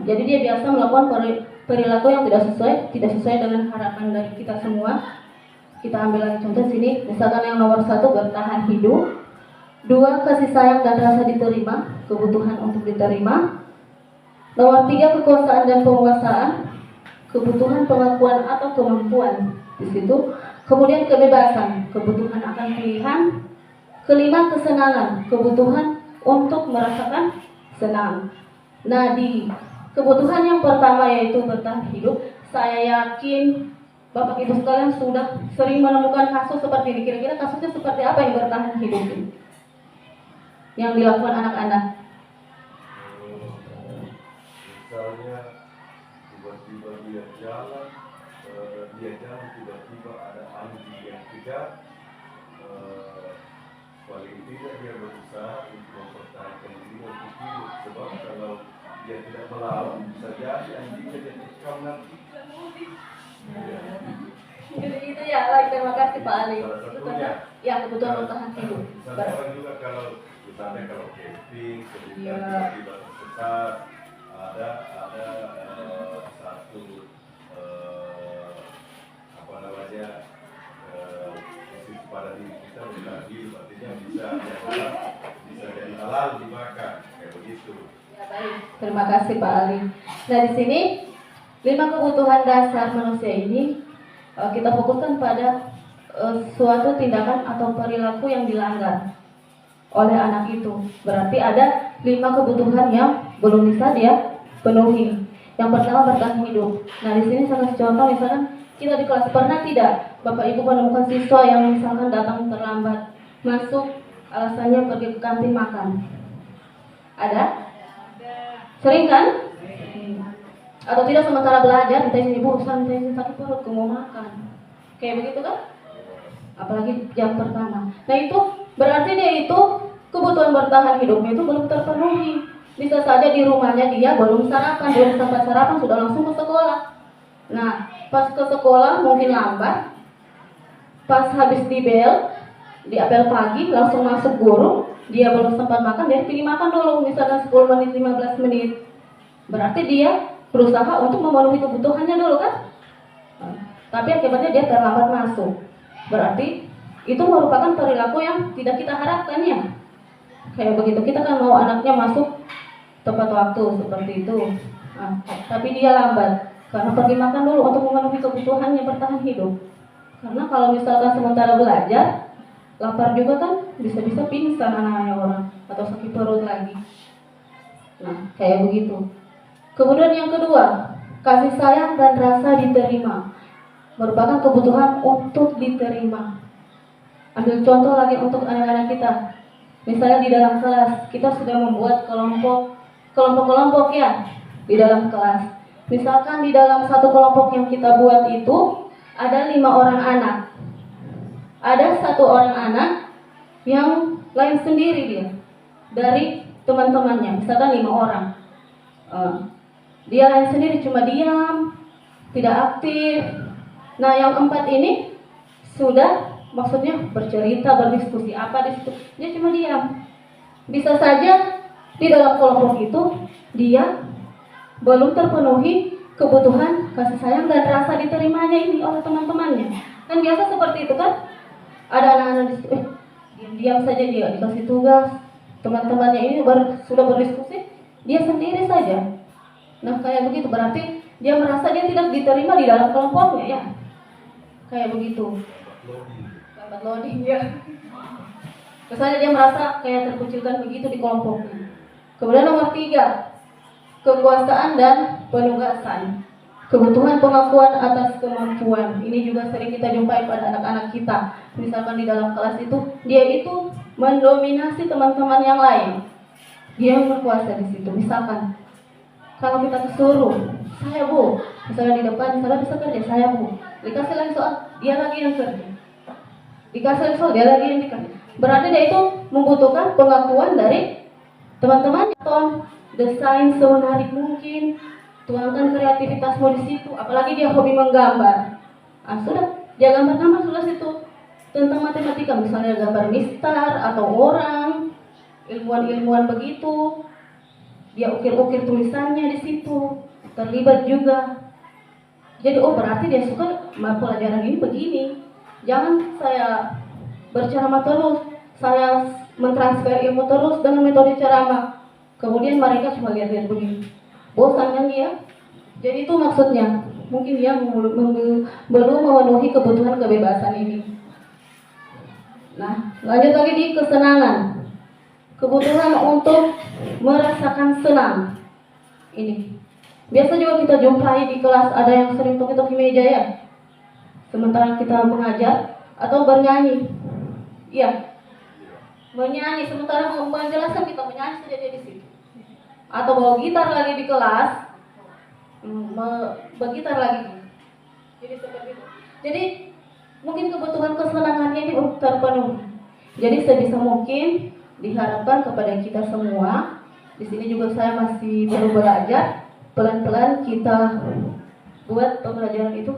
Jadi dia biasa melakukan perilaku yang tidak sesuai dengan harapan dari kita semua. Kita ambil lagi contoh sini, misalkan yang nomor 1 bertahan hidup. 2, kasih sayang dan rasa diterima, kebutuhan untuk diterima. Nomor 3, kekuasaan dan penguasaan, kebutuhan pengakuan atau kemampuan di situ. Kemudian kebebasan, kebutuhan akan pilihan. Kelima, kesenangan, kebutuhan untuk merasakan senang. Nah di kebutuhan yang pertama yaitu bertahan hidup, saya yakin Bapak Ibu sekalian sudah sering menemukan kasus seperti ini. Kira-kira kasusnya seperti apa yang bertahan hidup ini? Yang dilakukan anak-anak. Misalnya tiba-tiba dia jalan tiba-tiba ada anjing yang kejar, paling tidak dia berusaha untuk mempertahankan diri untuk hidup, sebab kalau dia tidak melawan bisa jadi anjingnya dia terkam nanti. Gitu ya, baik, terima kasih Pak Ali. Salah Itu satunya. ya kebutuhan bertahan hidup. Misalnya orang juga kalau camping, kemudian Iya. tiba-tiba tersesat, ada satu posisi pada diri kita bertahan hidup, artinya bisa jadi halal dimakan, kayak begitu. Ya, baik. Terima kasih Pak Ali. Nah di sini 5 kebutuhan dasar manusia ini kita fokuskan pada suatu tindakan atau perilaku yang dilanggar oleh anak itu. Berarti ada 5 kebutuhan yang belum bisa dia penuhi. Yang pertama bertahan hidup. Nah di sini saya kasih contoh, misalkan kita di kelas, pernah tidak Bapak Ibu menemukan siswa yang misalkan datang terlambat masuk, alasannya pergi ke kantin makan? Ada? Sering kan? Atau tidak sementara belajar, entah ibu sakit perut, mau makan. Kayak begitu kan? Apalagi jam pertama. Nah itu berarti dia itu kebutuhan bertahan hidupnya itu belum terpenuhi. Bisa saja di rumahnya dia belum sempat sarapan sudah langsung ke sekolah. Nah pas ke sekolah mungkin lambat. Pas habis di apel pagi langsung masuk guru, dia belum sempat makan, dia pilih makan dulu, misalkan 10 menit, 15 menit. Berarti dia berusaha untuk memenuhi kebutuhannya dulu kan? Tapi akibatnya dia terlambat masuk. Berarti itu merupakan perilaku yang tidak kita harapkan ya. Kayak begitu, kita kan mau anaknya masuk tepat waktu seperti itu. Nah, tapi dia lambat karena pergi makan dulu untuk memenuhi kebutuhannya bertahan hidup. Karena kalau misalkan sementara belajar, lapar juga kan bisa-bisa pingsan anak-anak orang atau sakit perut lagi. Nah, kayak begitu. Kemudian yang kedua, kasih sayang dan rasa diterima merupakan kebutuhan untuk diterima. Ambil contoh lagi untuk anak-anak kita. Misalnya di dalam kelas, kita sudah membuat kelompok-kelompok ya di dalam kelas. Misalkan di dalam satu kelompok yang kita buat itu ada 5 orang anak. Ada 1 orang anak yang lain sendiri dia dari teman-temannya, misalkan 5 orang. Dia lain sendiri, cuma diam, tidak aktif. Nah, yang 4 ini sudah maksudnya bercerita, berdiskusi apa di situ. Dia cuma diam. Bisa saja di dalam kelompok itu dia belum terpenuhi kebutuhan kasih sayang dan rasa diterimanya ini oleh teman-temannya. Kan biasa seperti itu kan? Ada anak-anak di situ, diam-diam saja dia dikasih tugas. Teman-temannya ini sudah berdiskusi, dia sendiri saja. Nah, kayak begitu berarti dia merasa dia tidak diterima di dalam kelompoknya ya. Kayak begitu. Lambat loading ya. Misalnya dia merasa kayak terkucilkan begitu di kelompoknya. Kemudian nomor 3, kekuasaan dan penugasan. Kebutuhan pengakuan atas kemampuan. Ini juga sering kita jumpai pada anak-anak kita. Misalkan di dalam kelas itu, dia itu mendominasi teman-teman yang lain. Dia yang berkuasa di situ. Misalkan kalau kita disuruh, saya bu, misalnya di depan, misalnya bisa kerja, saya bu. Dikasih lagi soal, dia lagi yang kerja. Dikasih lagi soal, dia lagi yang dikerja. Berarti dia itu membutuhkan pengakuan dari teman-teman. Desain semenarik mungkin, tuangkan kreativitasmu di situ. Apalagi dia hobi menggambar. Sudah, dia gambar-gambar sudah situ. Tentang matematika, misalnya gambar mistar atau orang, ilmuwan-ilmuwan begitu. Dia ukir-ukir tulisannya di situ, terlibat juga. Jadi berarti dia suka pelajaran ini begini. Jangan saya berceramah terus, saya mentransfer ilmu terus dengan metode ceramah. Kemudian mereka cuma lihat-lihat begini. Bosan kan dia? Jadi itu maksudnya. Mungkin dia belum memenuhi kebutuhan kebebasan ini. Nah, lanjut lagi di kesenangan. Kebutuhan untuk merasakan senang. Ini. Biasa juga kita jumpai di kelas ada yang sering toki-toki meja ya. Sementara kita mengajar atau bernyanyi. Iya. Menyanyi sementara mau menjelaskan kita menyanyi saja dia di situ. Atau bawa gitar lagi di kelas, bergitar lagi. Jadi seperti itu. Jadi mungkin kebutuhan kesenangannya ini terpenuhi. Jadi sebisa mungkin diharapkan kepada kita semua. Di sini juga saya masih baru belajar. Pelan-pelan kita buat pembelajaran itu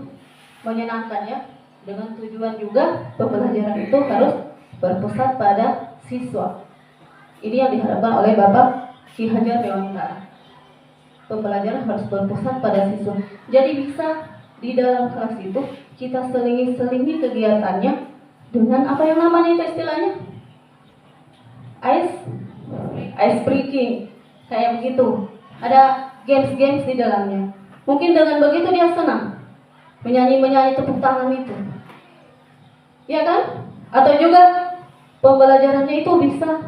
menyenangkan ya. Dengan tujuan juga pembelajaran itu harus berpusat pada siswa. Ini yang diharapkan oleh Bapak Ki Hajar Dewantara. Pembelajaran harus berpusat pada siswa. Jadi bisa di dalam kelas itu kita selingi kegiatannya dengan apa yang namanya itu istilahnya? Ice breaking. Kayak begitu. Ada games-games di dalamnya. Mungkin dengan begitu dia senang. Menyanyi tepuk tangan itu. Ya kan? Atau juga pembelajarannya itu bisa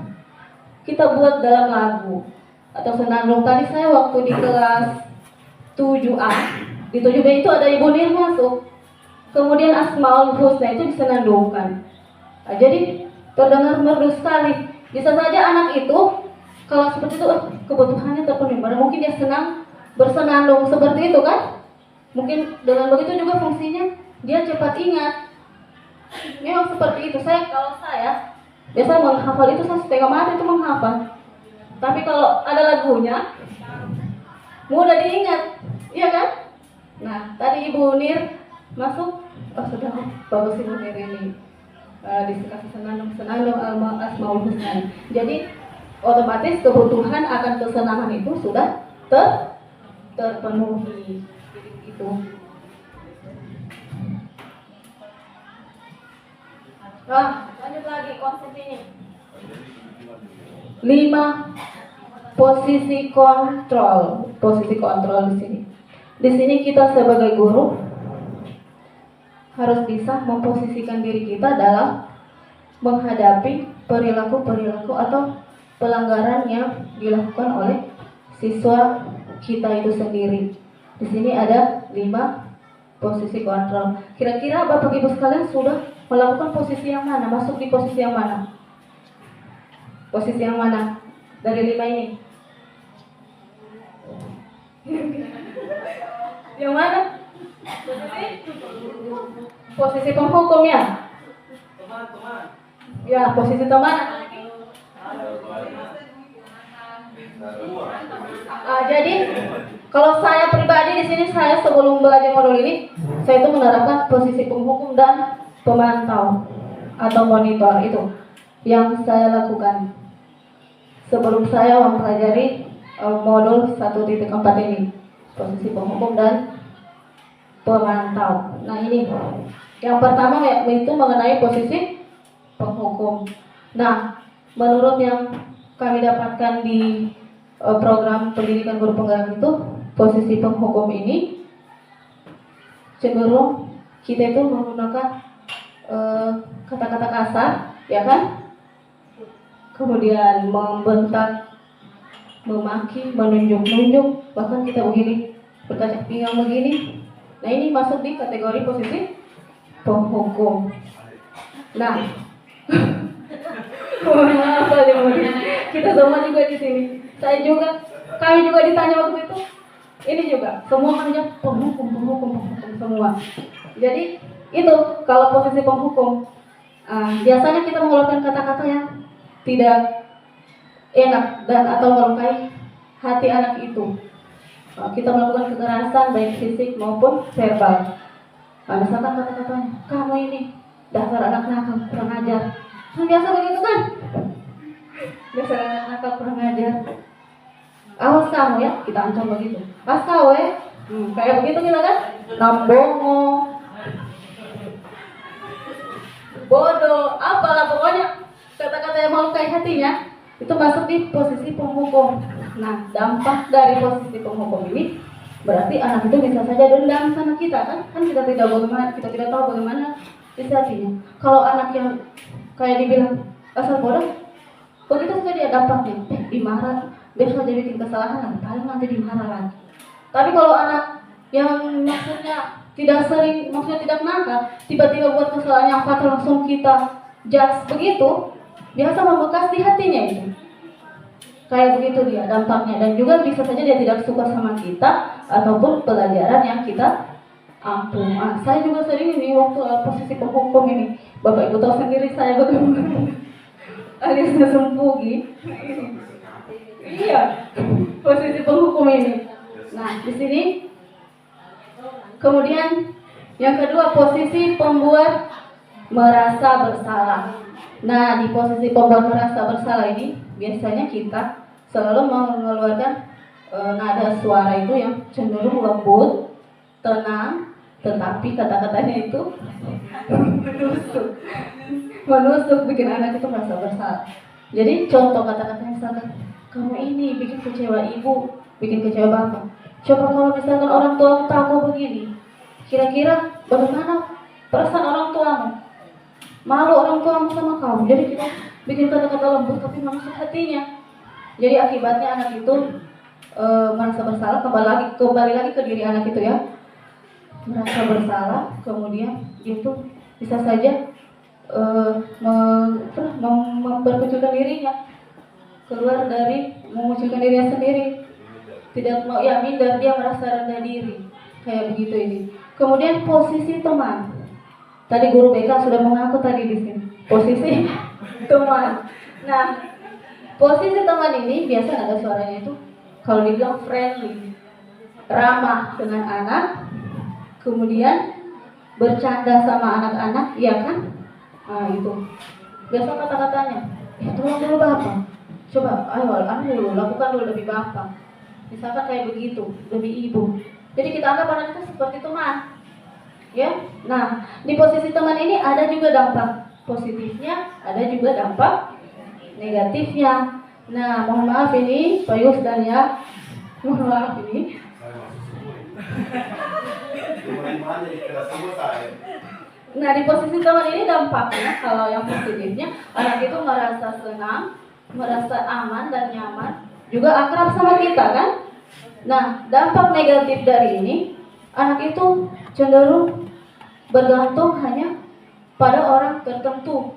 kita buat dalam lagu atau senandung. Tadi saya waktu di kelas 7A, di 7B itu ada Ibu Nir masuk. Kemudian Asmaul Husna itu disenandungkan. Nah, jadi terdengar merdu sekali. Bisa saja anak itu kalau seperti itu kebutuhannya terpenuhi. Mungkin dia senang bersenandung seperti itu kan? Mungkin dengan begitu juga fungsinya dia cepat ingat. Memang seperti itu. Kalau saya biasa menghafal itu saya setengah mati itu menghafal. Tapi kalau ada lagunya mudah diingat, iya kan? Nah, tadi Ibu Nir masuk, sudah bagus Ibu Nir ini dikasih senandung Asmaul Husna. Jadi otomatis kebutuhan akan kesenangan itu sudah terpenuhi. Itu. Lanjut lagi konsep ini. 5 posisi kontrol di sini. Di sini kita sebagai guru harus bisa memposisikan diri kita dalam menghadapi perilaku-perilaku atau pelanggaran yang dilakukan oleh siswa kita itu sendiri. Di sini ada 5 posisi kontrol. Kira-kira Bapak Ibu sekalian sudah melakukan posisi yang mana? Masuk di posisi yang mana? Posisi yang mana dari 5 ini? Yang mana? Posisi penghukum ya? Ya, posisi teman. Jadi kalau saya pribadi di sini, saya sebelum belajar modul ini, saya itu menerapkan posisi penghukum dan pemantau atau monitor. Itu yang saya lakukan sebelum saya mempelajari modul 1.4 ini, posisi penghukum dan pemantau. Nah ini yang pertama yaitu mengenai posisi penghukum. Nah, menurut yang kami dapatkan di program pendidikan guru penggerak itu, posisi penghukum ini cenderung kita itu menggunakan kata-kata kasar, ya kan? Kemudian membentak, memaki, menunjuk-nunjuk, bahkan kita begini, berkacak pinggang begini. Nah ini masuk di kategori posisi penghukum. Nah, apa kita semua juga di sini. Kami juga ditanya waktu itu. Ini juga semua hanya penghukum semua. Jadi itu kalau posisi penghukum, biasanya kita mengeluarkan kata-kata yang tidak enak dan atau melukai hati anak itu. Kita melakukan kekerasan baik fisik maupun verbal. Misalkan kata-katanya, kamu ini dasar anak nakal, kurang ajar. Biasa begitu kan? Dasar anak nakal, kurang ajar. Awas kamu ya, kita ancam begitu. Awas kau kayak begitu kita kan? Lambongo, bodoh, apalah pokoknya kata-kata yang melukai hatinya itu masuk di posisi penghukum. Nah, dampak dari posisi penghukum ini berarti anak itu bisa saja dendam sama kita kan? Kan kita tidak tahu bagaimana isi hatinya. Kalau anak yang kayak dibilang asal bodoh, begitu saja dia dampaknya, dimarah, besok aja bikin kesalahan, paling nanti dimarah lagi. Tapi kalau anak yang maksudnya tidak nakal, tiba-tiba buat kesalahan yang fatal langsung kita judge begitu, biasa membekas di hatinya itu. Kayak begitu dia dampaknya, dan juga bisa saja dia tidak suka sama kita ataupun pelajaran yang kita ampuh. Saya juga sering ini waktu posisi penghukum ini, Bapak Ibu tahu sendiri saya bagaimana aliasnya sempugi. Iya, posisi penghukum ini. Nah, di sini kemudian yang kedua posisi pembuat merasa bersalah. Nah, di posisi pembuat merasa bersalah ini biasanya kita selalu mengeluarkan nada suara itu yang cenderung lembut, tenang, tetapi kata-katanya itu menusuk bikin anak itu merasa bersalah. Jadi contoh kata-katanya misalkan, kamu ini bikin kecewa ibu, bikin kecewa bapak. Coba kalau misalkan orang tua tahu begini, kira-kira bagaimana perasaan orang tuamu? Malu orang tuamu sama kamu. Jadi kita bikin kata-kata lembut tapi menusuk hatinya. Jadi akibatnya anak itu merasa bersalah, kembali lagi ke diri anak itu ya, merasa bersalah, kemudian itu bisa saja memperkecilkan dirinya, keluar dari memunculkan dirinya sendiri, tidak mau ya minder, dia merasa rendah diri, kayak begitu ini. Kemudian posisi teman, tadi guru BK sudah mengaku tadi di sini posisi teman. Nah, posisi teman ini biasa ada suaranya itu kalau dibilang friendly, ramah dengan anak, kemudian bercanda sama anak-anak, iya kan? Nah itu biasa kata-katanya, tolong dulu bapak, coba ayo dulu, lakukan dulu lebih bapak, misalkan kayak begitu, lebih ibu. Jadi kita anggap anak itu seperti teman, ya. Nah, di posisi teman ini ada juga dampak positifnya, ada juga dampak negatifnya. Nah, mohon maaf ini Pak Yus dan ya, mohon maaf ini. Saya masuk semua ini. Gimana ikhlas semua saya. Nah, di posisi teman ini dampaknya kalau yang positifnya anak itu merasa senang, merasa aman dan nyaman, juga akrab sama kita kan? Nah, dampak negatif dari ini anak itu cenderung bergantung hanya pada orang tertentu.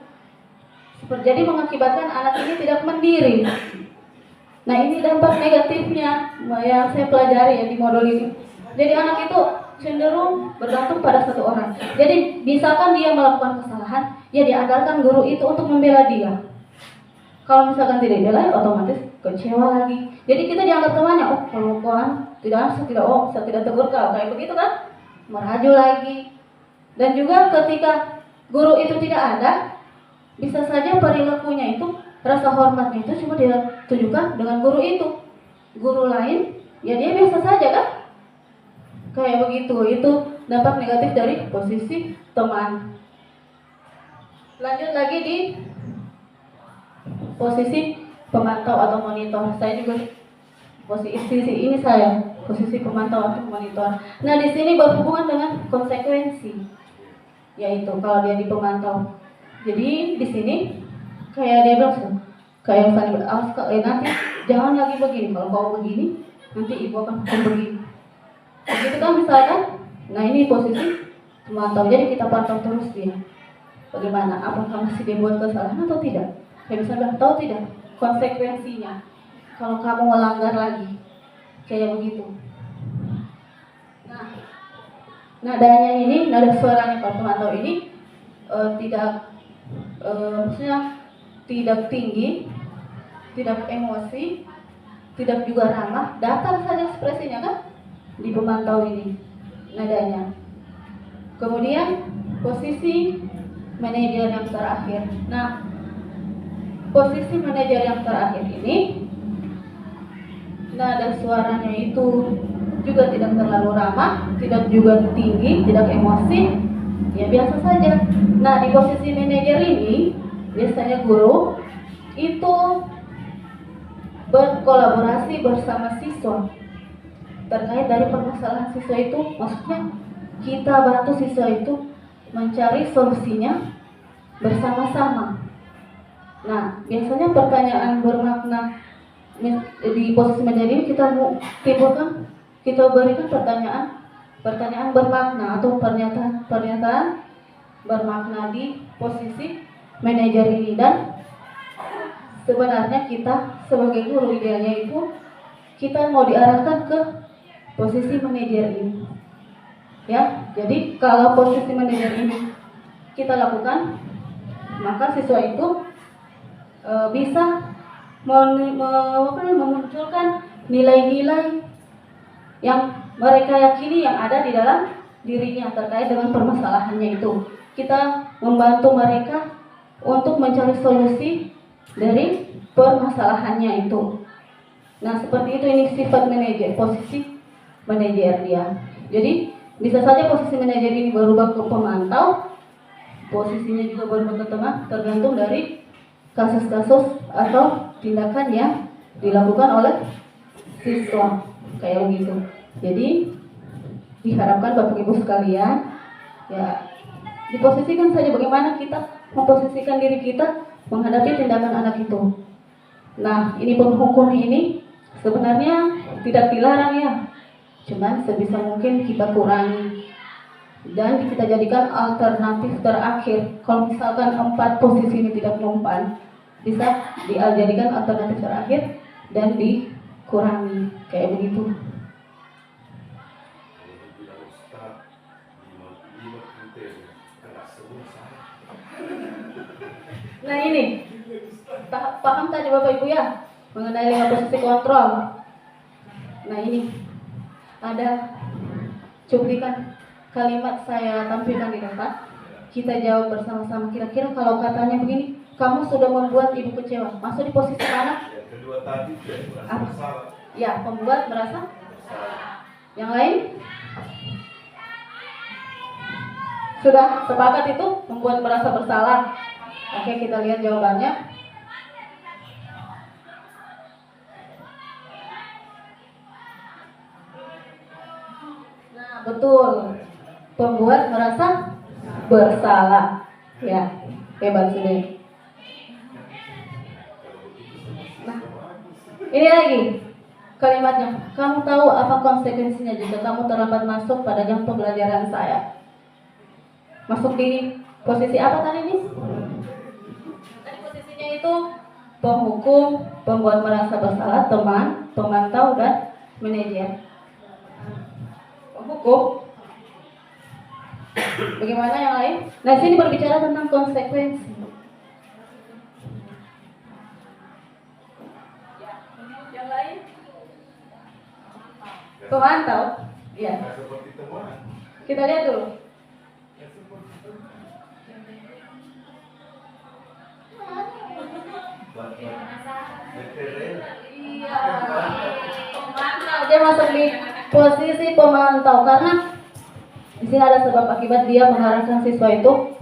Jadi mengakibatkan anak ini tidak mandiri. Nah, ini dampak negatifnya yang saya pelajari ya di modul ini. Jadi anak itu cenderung bergantung pada satu orang. Jadi misalkan dia melakukan kesalahan, ya diandalkan guru itu untuk membela dia. Kalau misalkan tidak dibela, ya otomatis kecewa lagi. Jadi kita dianggap temannya, oh kalau kawan saya tidak tegur kau, kayak begitu kan? Meraju lagi. Dan juga ketika guru itu tidak ada, bisa saja perilakunya itu, rasa hormatnya itu cuma dia tunjukkan dengan guru itu. Guru lain, ya dia biasa saja kan? Kayak begitu, itu dampak negatif dari posisi teman. Lanjut lagi di posisi pemantau atau monitor. Saya juga posisi ini saya, posisi pemantau atau monitor. Nah, di sini berhubungan dengan konsekuensi, yaitu kalau dia di pemantau. Jadi di sini kayak dia bilang, kayak misalnya awas nanti jangan lagi begini. Kalau kau begini, nanti ibu akan hukum begini. Begitu kan misalkan. Nah, ini posisi pemantau. Jadi kita pantau terus dia. Bagaimana? Apakah masih dia buat kesalahan atau tidak? Kayak misalnya tahu tidak konsekuensinya kalau kamu melanggar lagi. Kayak begitu. Nah, nadanya ini, nada suaranya Pak pemantau ini maksudnya tidak tinggi, tidak emosi, tidak juga ramah, datar saja ekspresinya kan di pemantau ini nadanya. Kemudian posisi manajer yang terakhir. Nah, posisi manajer yang terakhir ini nada suaranya itu juga tidak terlalu ramah, tidak juga tinggi, tidak emosi, ya biasa saja. Nah, di posisi manajer ini biasanya guru itu berkolaborasi bersama siswa terkait dari permasalahan siswa itu. Maksudnya kita bantu siswa itu mencari solusinya bersama-sama. Nah, biasanya pertanyaan bermakna di posisi manajer ini kita berikan pertanyaan bermakna atau pernyataan bermakna di posisi manajer ini. Dan sebenarnya kita sebagai guru idealnya itu kita mau diarahkan ke posisi manajer ini. Ya, jadi kalau posisi manajer ini kita lakukan, maka siswa itu bisa memunculkan nilai-nilai yang mereka yakini yang ada di dalam dirinya terkait dengan permasalahannya itu. Kita membantu mereka untuk mencari solusi dari permasalahannya itu. Nah, seperti itu ini sifat manajer, posisi manajer dia. Jadi bisa saja posisi manajer ini berubah ke pemantau, posisinya juga berubah ke teman, tergantung dari kasus-kasus atau tindakan yang dilakukan oleh siswa, kayak begitu. Jadi diharapkan Bapak Ibu sekalian, ya diposisikan saja bagaimana kita memposisikan diri kita menghadapi tindakan anak itu. Nah, ini penghukum ini sebenarnya tidak dilarang ya, cuman sebisa mungkin kita kurangi dan kita jadikan alternatif terakhir. Kalau misalkan 4 posisi ini tidak mempan, bisa dijadikan alternatif terakhir dan dikurangi, kayak begitu. Nah, ini paham tadi Bapak Ibu ya mengenai 5 posisi kontrol. Nah, ini ada cuplikan kalimat saya tampilkan di depan. Kita jawab bersama-sama. Kira-kira kalau katanya begini, kamu sudah membuat ibu kecewa, masuk di posisi mana? Yang kedua tadi merasa bersalah. Ya, membuat merasa. Yang lain? Sudah sepakat itu membuat merasa bersalah. Oke, kita lihat jawabannya. betul. Pembuat merasa bersalah. Ya, hebat sudah. Nah, ini lagi kalimatnya. Kamu tahu apa konsekuensinya jika kamu terlambat masuk pada jam pembelajaran saya? Masuk di posisi apa tadi, Miss? Tadi posisinya itu penghukum, pembuat merasa bersalah, teman, pemantau, dan manajer. Penghukum. Bagaimana yang lain? Nah, sini berbicara tentang konsekuensi. Yang lain? Pemantau. Ya. Nggak seperti teman. Kita lihat dulu. Nggak seperti teman. Veteran. Iya. Pemantau. Dia masuk di posisi pemantau karena di sini ada sebab akibat dia mengarahkan siswa itu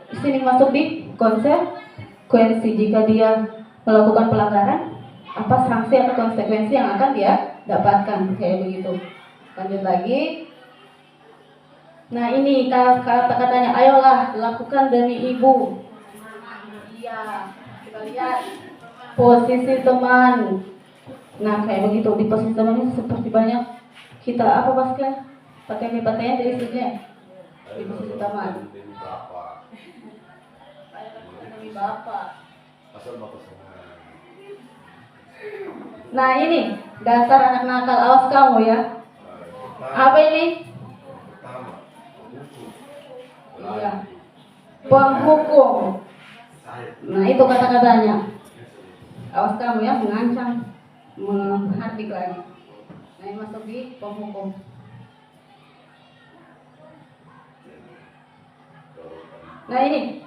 di sini masuk di konsekuensi. Jika dia melakukan pelanggaran, apa sanksi atau konsekuensi yang akan dia dapatkan, kayak begitu. Lanjut lagi. Nah, ini kata-katanya, ayolah lakukan demi ibu. Iya, kita lihat posisi teman. Nah, kayak begitu. Di posisi teman ini seperti banyak kita apa Pascal? Pakai dari sini. Di posisi teman. Demi bapak. Demi bapak. Asal bapak sama. Nah, ini dasar anak nakal, awas kamu ya. Apa ini? Pertama, penghukum. Iya. Penghukum. Nah, itu kata-katanya. Awas kamu ya, mengancam, menghardik lagi. Nah, ini masuk di penghukum. Nah, ini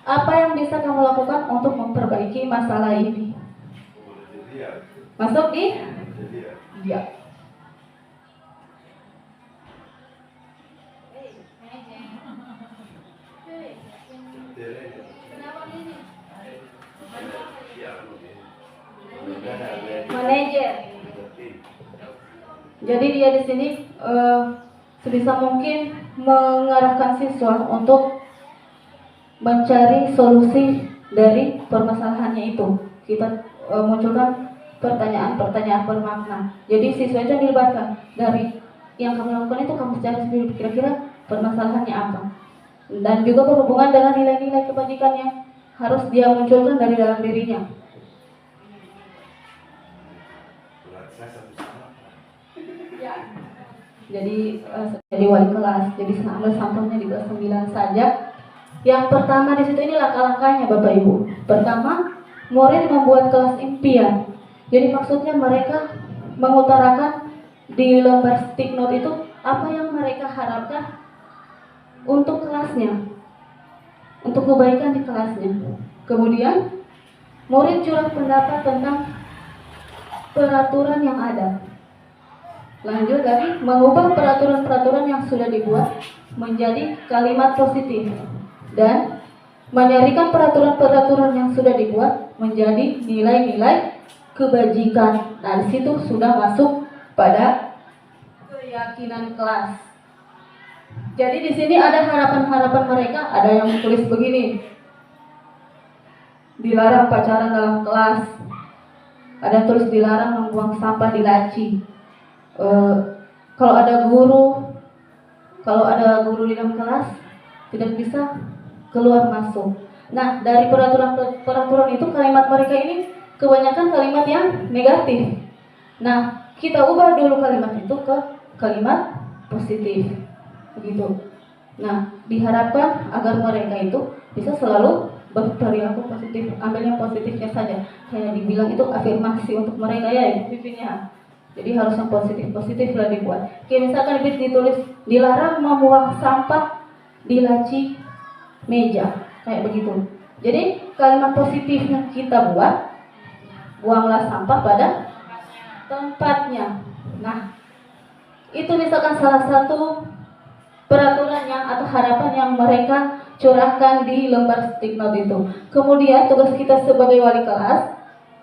apa yang bisa kamu lakukan untuk memperbaiki masalah ini? Kejadian. Masuk di? Kejadian. Iya. Manajer. Jadi dia di sini sebisa mungkin mengarahkan siswa untuk mencari solusi dari permasalahannya itu. Kita munculkan pertanyaan-pertanyaan bermakna. Jadi siswa itu dilibatkan dari yang kamu lakukan itu kamu cari sendiri kira-kira permasalahannya apa. Dan juga berhubungan dengan nilai-nilai kebajikan yang harus dia munculkan dari dalam dirinya. Ya. Jadi jadi wali kelas. Jadi ambil sampelnya di kelas 9 saja. Yang pertama di situ ini langkah-langkahnya Bapak Ibu. Pertama, murid membuat kelas impian. Jadi maksudnya mereka mengutarakan di lembar stick note itu apa yang mereka harapkan untuk kelasnya, untuk kebaikan di kelasnya. Kemudian murid curah pendapat tentang peraturan yang ada. Lanjut lagi, mengubah peraturan-peraturan yang sudah dibuat menjadi kalimat positif dan menyarikan peraturan-peraturan yang sudah dibuat menjadi nilai-nilai kebajikan. Nah, di situ sudah masuk pada keyakinan kelas. Jadi di sini ada harapan-harapan mereka, ada yang tulis begini. Dilarang pacaran dalam kelas. Ada yang tulis dilarang membuang sampah di laci. Kalau ada guru di dalam kelas tidak bisa keluar masuk. Nah, dari peraturan itu kalimat mereka ini kebanyakan kalimat yang negatif. Nah, kita ubah dulu kalimat itu ke kalimat positif. Begitu. Nah, diharapkan agar mereka itu bisa selalu berperilaku positif, ambil yang positifnya saja. Kayak dibilang itu afirmasi untuk mereka ya, pipinya. Jadi harus yang positif lah dibuat. Kayak misalkan ditulis dilarang membuang sampah di laci meja, kayak begitu. Jadi kalimat positifnya kita buat, buanglah sampah pada tempatnya. Nah, itu misalkan salah satu peraturan yang atau harapan yang mereka curahkan di lembar stick note itu. Kemudian tugas kita sebagai wali kelas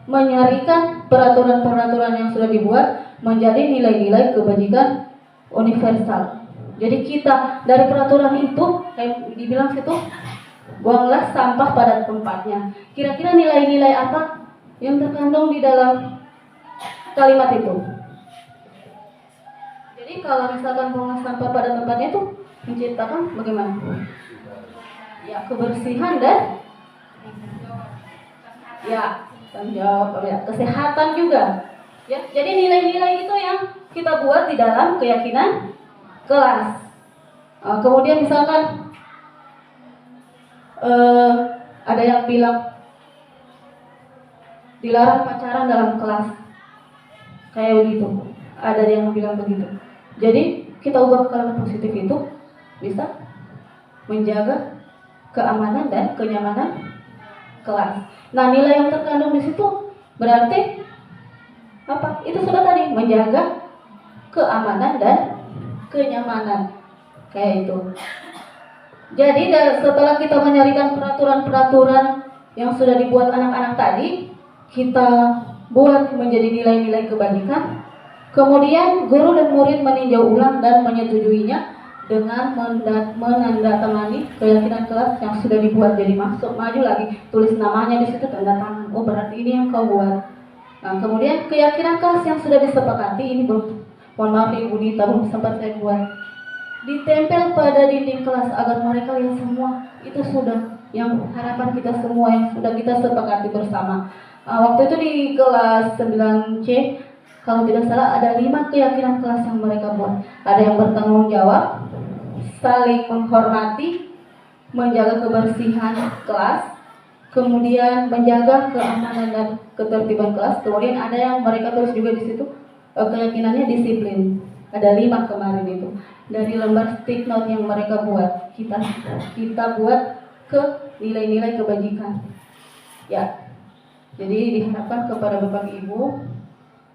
menyarikan peraturan-peraturan yang sudah dibuat menjadi nilai-nilai kebajikan universal. Jadi kita dari peraturan itu kayak dibilang situ, buanglah sampah pada tempatnya. Kira-kira nilai-nilai apa yang terkandung di dalam kalimat itu? Jadi kalau misalkan buanglah sampah pada tempatnya itu menciptakan bagaimana? Ya, kebersihan dan ya, tanggung jawab, ya, kesehatan juga. Ya, jadi nilai-nilai itu yang kita buat di dalam keyakinan kelas. Kemudian misalkan ada yang bilang dilarang pacaran dalam kelas, kayak begitu. Ada yang bilang begitu. Jadi kita ubah kalimat positif itu bisa menjaga keamanan dan kenyamanan kelas. Nah, nilai yang terkandung di situ berarti apa? Itu sudah tadi menjaga keamanan dan kenyamanan, kayak itu. Jadi setelah kita menyarikan peraturan-peraturan yang sudah dibuat anak-anak tadi, kita buat menjadi nilai-nilai kebajikan. Kemudian guru dan murid meninjau ulang dan menyetujuinya dengan menandatangani keyakinan kelas yang sudah dibuat. Jadi masuk maju lagi, tulis namanya di situ, tanda tangan. Oh, berarti ini yang kau buat. Nah, kemudian keyakinan kelas yang sudah disepakati ini belum, mohon maaf Ibu Dita, belum sempat saya buat, ditempel pada dinding kelas agar mereka lihat semua. Itu sudah yang harapan kita semua yang sudah kita sepakati bersama. Waktu itu di kelas 9C, kalau tidak salah ada 5 keyakinan kelas yang mereka buat. Ada yang bertanggung jawab, saling menghormati, menjaga kebersihan kelas, kemudian menjaga keamanan dan ketertiban kelas. Kemudian ada yang mereka tulis juga di situ keyakinannya disiplin. Ada 5 kemarin itu dari lembar stick note yang mereka buat. Kita buat ke nilai-nilai kebajikan. Ya, jadi diharapkan kepada Bapak Ibu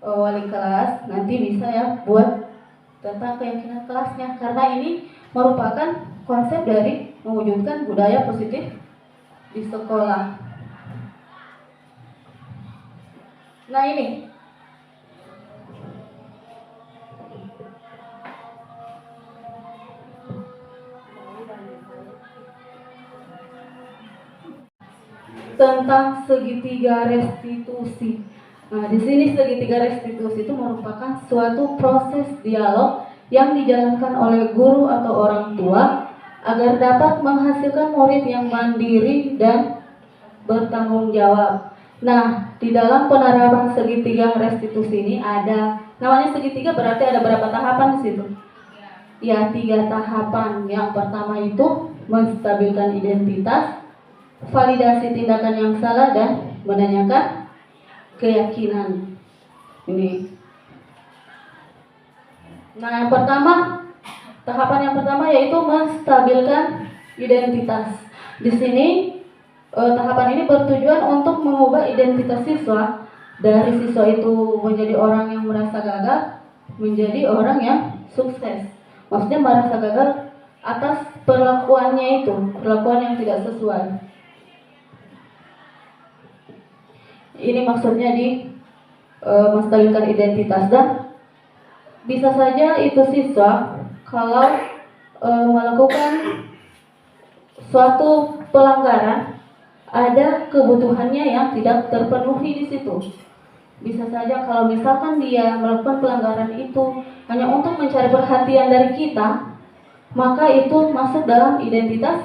wali kelas nanti bisa ya buat tentang keyakinan kelasnya, karena ini merupakan konsep dari mewujudkan budaya positif di sekolah. Nah, ini tentang segitiga restitusi. Nah, di sini segitiga restitusi itu merupakan suatu proses dialog yang dijalankan oleh guru atau orang tua agar dapat menghasilkan murid yang mandiri dan bertanggung jawab. Nah, di dalam penerapan segitiga restitusi ini ada, namanya segitiga berarti ada berapa tahapan di situ? Ya, 3 tahapan. Yang pertama itu menstabilkan identitas, validasi tindakan yang salah, dan menanyakan keyakinan. Ini. Nah, yang pertama, tahapan yang pertama yaitu menstabilkan identitas. Di sini tahapan ini bertujuan untuk mengubah identitas siswa dari siswa itu menjadi orang yang merasa gagal menjadi orang yang sukses. Maksudnya merasa gagal atas perlakuannya itu, perlakuan yang tidak sesuai. Ini maksudnya di menstabilkan identitas, dan bisa saja itu siswa kalau melakukan suatu pelanggaran ada kebutuhannya yang tidak terpenuhi di situ. Bisa saja kalau misalkan dia melakukan pelanggaran itu hanya untuk mencari perhatian dari kita, maka itu masuk dalam identitas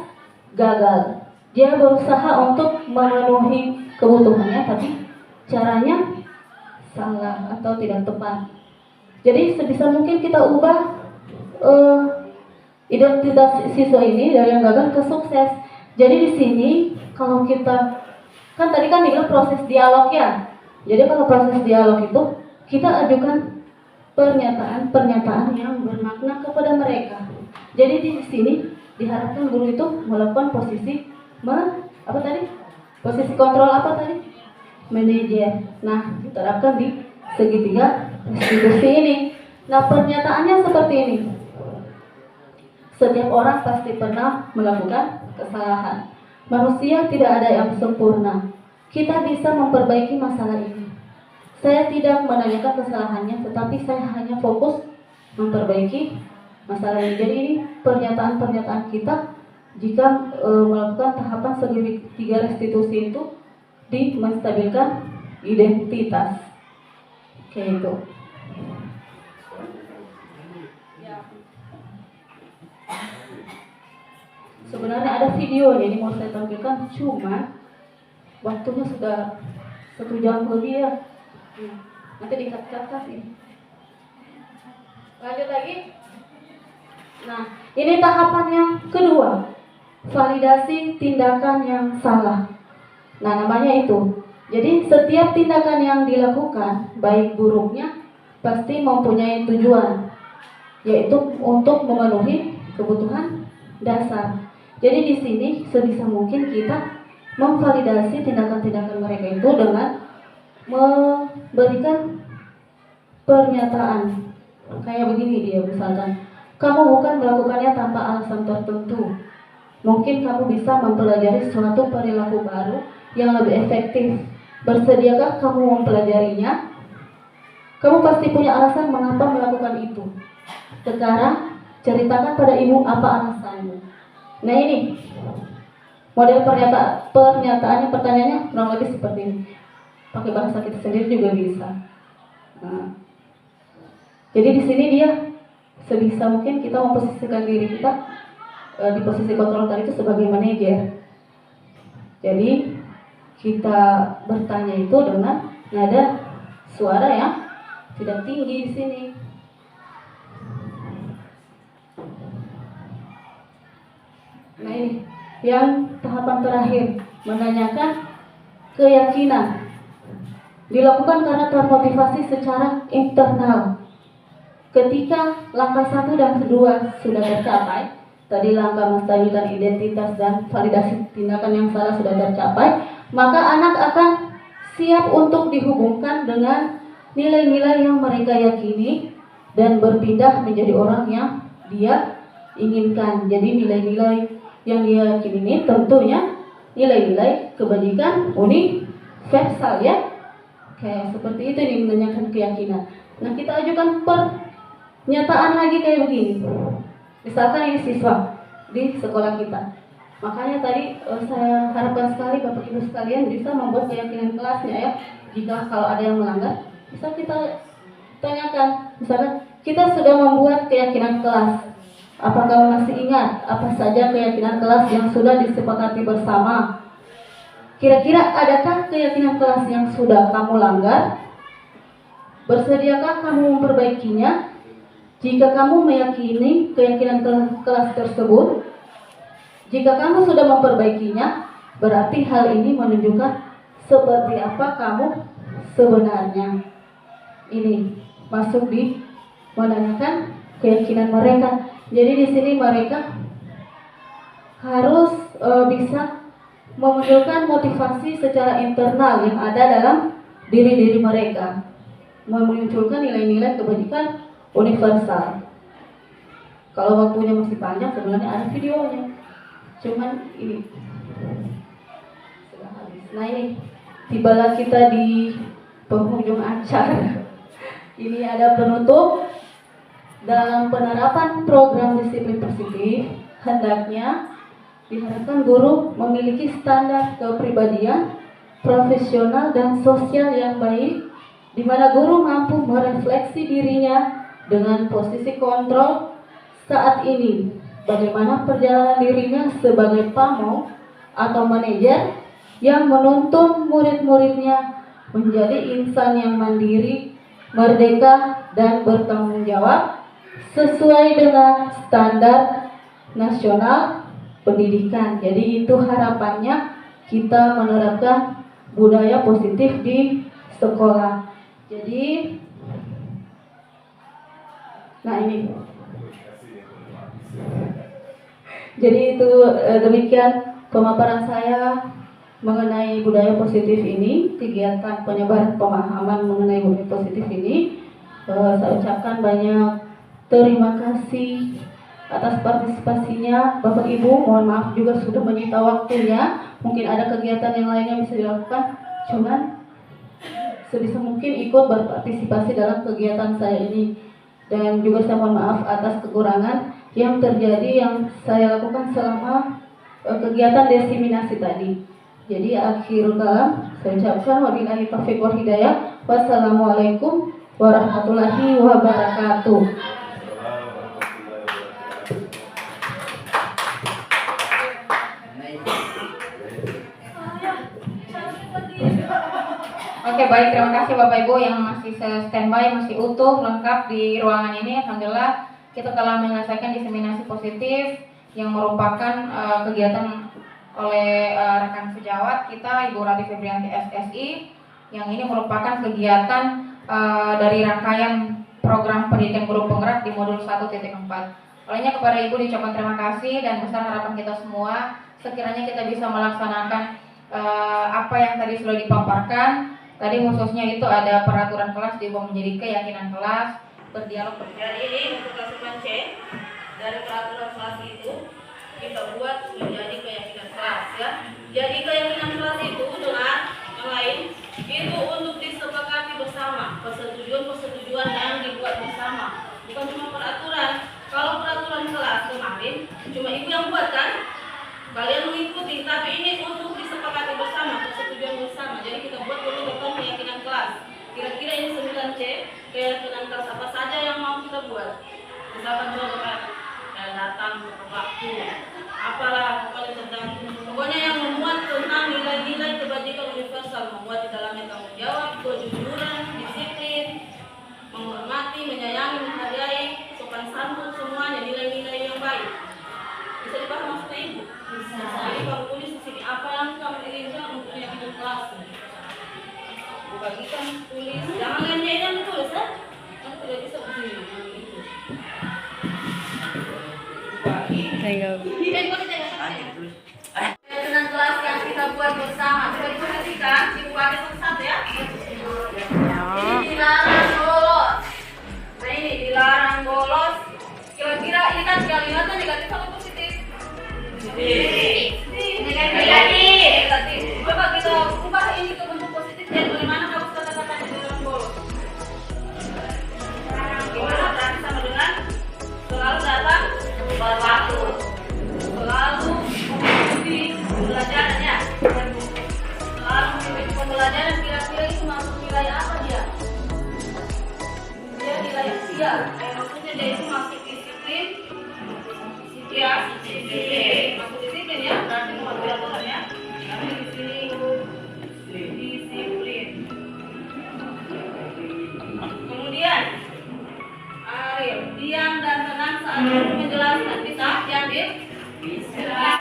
gagal. Dia berusaha untuk memenuhi kebutuhannya, tapi caranya salah atau tidak tepat. Jadi sebisa mungkin kita ubah identitas siswa ini dari yang gagal ke sukses. Jadi di sini kalau kita kan tadi kan dibilang proses dialog ya. Jadi kalau proses dialog itu kita ajukan pernyataan yang bermakna kepada mereka. Jadi di sini diharapkan guru itu melakukan posisi posisi kontrol apa tadi? Manajer. Nah, diterapkan di segitiga restitusi ini. Nah, pernyataannya seperti ini. Setiap orang pasti pernah melakukan kesalahan. Manusia tidak ada yang sempurna. Kita bisa memperbaiki masalah ini. Saya tidak menanyakan kesalahannya, tetapi saya hanya fokus memperbaiki masalah ini. Jadi ini pernyataan-pernyataan kita jika melakukan tahapan segitiga restitusi itu di menstabilkan identitas. Kayak itu. Ya. Sebenarnya ada videonya ini mau saya tampilkan, cuma waktunya sudah 1 jam lebih ya. Nanti dikat-kat ini. Lanjut lagi. Nah, ini tahapan yang kedua, validasi tindakan yang salah. Nah, namanya itu. Jadi setiap tindakan yang dilakukan, baik buruknya, pasti mempunyai tujuan, yaitu untuk memenuhi kebutuhan dasar. Jadi di sini sebisa mungkin kita memvalidasi tindakan-tindakan mereka itu dengan memberikan pernyataan. Kayak begini dia misalkan, kamu bukan melakukannya tanpa alasan tertentu. Mungkin kamu bisa mempelajari suatu perilaku baru yang lebih efektif. Bersediakah kamu mempelajarinya? Kamu pasti punya alasan mengapa melakukan itu. Sekarang ceritakan pada ibu apa alasanmu. Nah ini model pernyataannya, pertanyaannya kurang lebih seperti ini. Pakai bahasa kita sendiri juga bisa. Nah, jadi di sini dia sebisa mungkin kita memposisikan diri kita di posisi kontrol tadi itu sebagai manajer. Jadi kita bertanya itu dengan nada suara yang tidak tinggi di sini. Nah ini yang tahapan terakhir, menanyakan keyakinan. Dilakukan karena termotivasi secara internal. Ketika langkah 1 dan 2 sudah tercapai, tadi langkah menstabilkan identitas dan validasi tindakan yang salah sudah tercapai, maka anak akan siap untuk dihubungkan dengan nilai-nilai yang mereka yakini dan berpindah menjadi orang yang dia inginkan. Jadi nilai-nilai yang dia yakini ini tentunya nilai-nilai kebajikan universal ya. Kayak seperti itu nih, menanyakan keyakinan. Nah, kita ajukan pernyataan lagi kayak begini. Misalkan ini siswa di sekolah kita. Makanya tadi saya harapkan sekali Bapak Ibu sekalian bisa membuat keyakinan kelasnya ya. Jika kalau ada yang melanggar, bisa kita tanyakan. Misalkan kita sudah membuat keyakinan kelas. Apakah masih ingat apa saja keyakinan kelas yang sudah disepakati bersama? Kira-kira adakah keyakinan kelas yang sudah kamu langgar? Bersediakah kamu memperbaikinya? Jika kamu meyakini keyakinan kelas tersebut, jika kamu sudah memperbaikinya, berarti hal ini menunjukkan seperti apa kamu sebenarnya. Ini masuk di menanyakan keyakinan mereka. Jadi di sini mereka harus bisa memunculkan motivasi secara internal yang ada dalam diri mereka, memunculkan nilai-nilai kebajikan universal. Kalau waktunya masih panjang, sebenarnya ada videonya, cuman ini sudah habis. Nah ini tibalah kita di penghujung acara. Ini ada penutup. Dalam penerapan program disiplin positif, hendaknya diharapkan guru memiliki standar kepribadian, profesional dan sosial yang baik, di mana guru mampu merefleksi dirinya dengan posisi kontrol saat ini, bagaimana perjalanan dirinya sebagai pamong atau manajer yang menuntun murid-muridnya menjadi insan yang mandiri, merdeka, dan bertanggung jawab sesuai dengan standar nasional pendidikan. Jadi itu harapannya kita menerapkan budaya positif di sekolah. Jadi, nah ini. Jadi itu demikian pemaparan saya mengenai budaya positif ini, kegiatan penyebaran pemahaman mengenai budaya positif ini. Saya ucapkan banyak terima kasih atas partisipasinya Bapak Ibu. Mohon maaf juga sudah menyita waktunya. Mungkin ada kegiatan yang lainnya bisa dilakukan, cuman sebisa mungkin ikut berpartisipasi dalam kegiatan saya ini. Dan juga saya mohon maaf atas kekurangan yang terjadi yang saya lakukan selama kegiatan diseminasi tadi. Jadi akhirul kalam saya ucapkan wabillahi taufiq wal hidayah. Wassalamualaikum warahmatullahi wabarakatuh. Oke, baik, terima kasih Bapak Ibu yang masih standby, masih utuh, lengkap di ruangan ini. Alhamdulillah kita telah menyelesaikan diseminasi positif yang merupakan kegiatan oleh rekan sejawat kita Ibu Rati Febrianti SSI, yang ini merupakan kegiatan dari rangkaian program pendidikan guru penggerak di modul 1.4. Olehnya kepada Ibu diucapkan terima kasih dan besar harapan kita semua sekiranya kita bisa melaksanakan apa yang tadi sudah dipaparkan. Tadi khususnya itu ada peraturan kelas diubah menjadi keyakinan kelas, berdialog. Dan ini untuk kelas C, dari peraturan kelas itu kita buat menjadi keyakinan kelas ya. Jadi keyakinan kelas itu dengan yang lain itu untuk disepakati bersama, persetujuan yang dibuat bersama, bukan cuma peraturan. Kalau peraturan kelas kemarin cuma ibu yang buat kan, kalian mengikuti, tapi ini untuk disepakati bersama, persetujuan bersama. Jadi kita buat dulu tentang keyakinan kelas. Kira-kira ini 9C, keyakinan kelas apa saja yang mau kita buat. Misalkan contoh datang waktu, apalah pokoknya tentang, pokoknya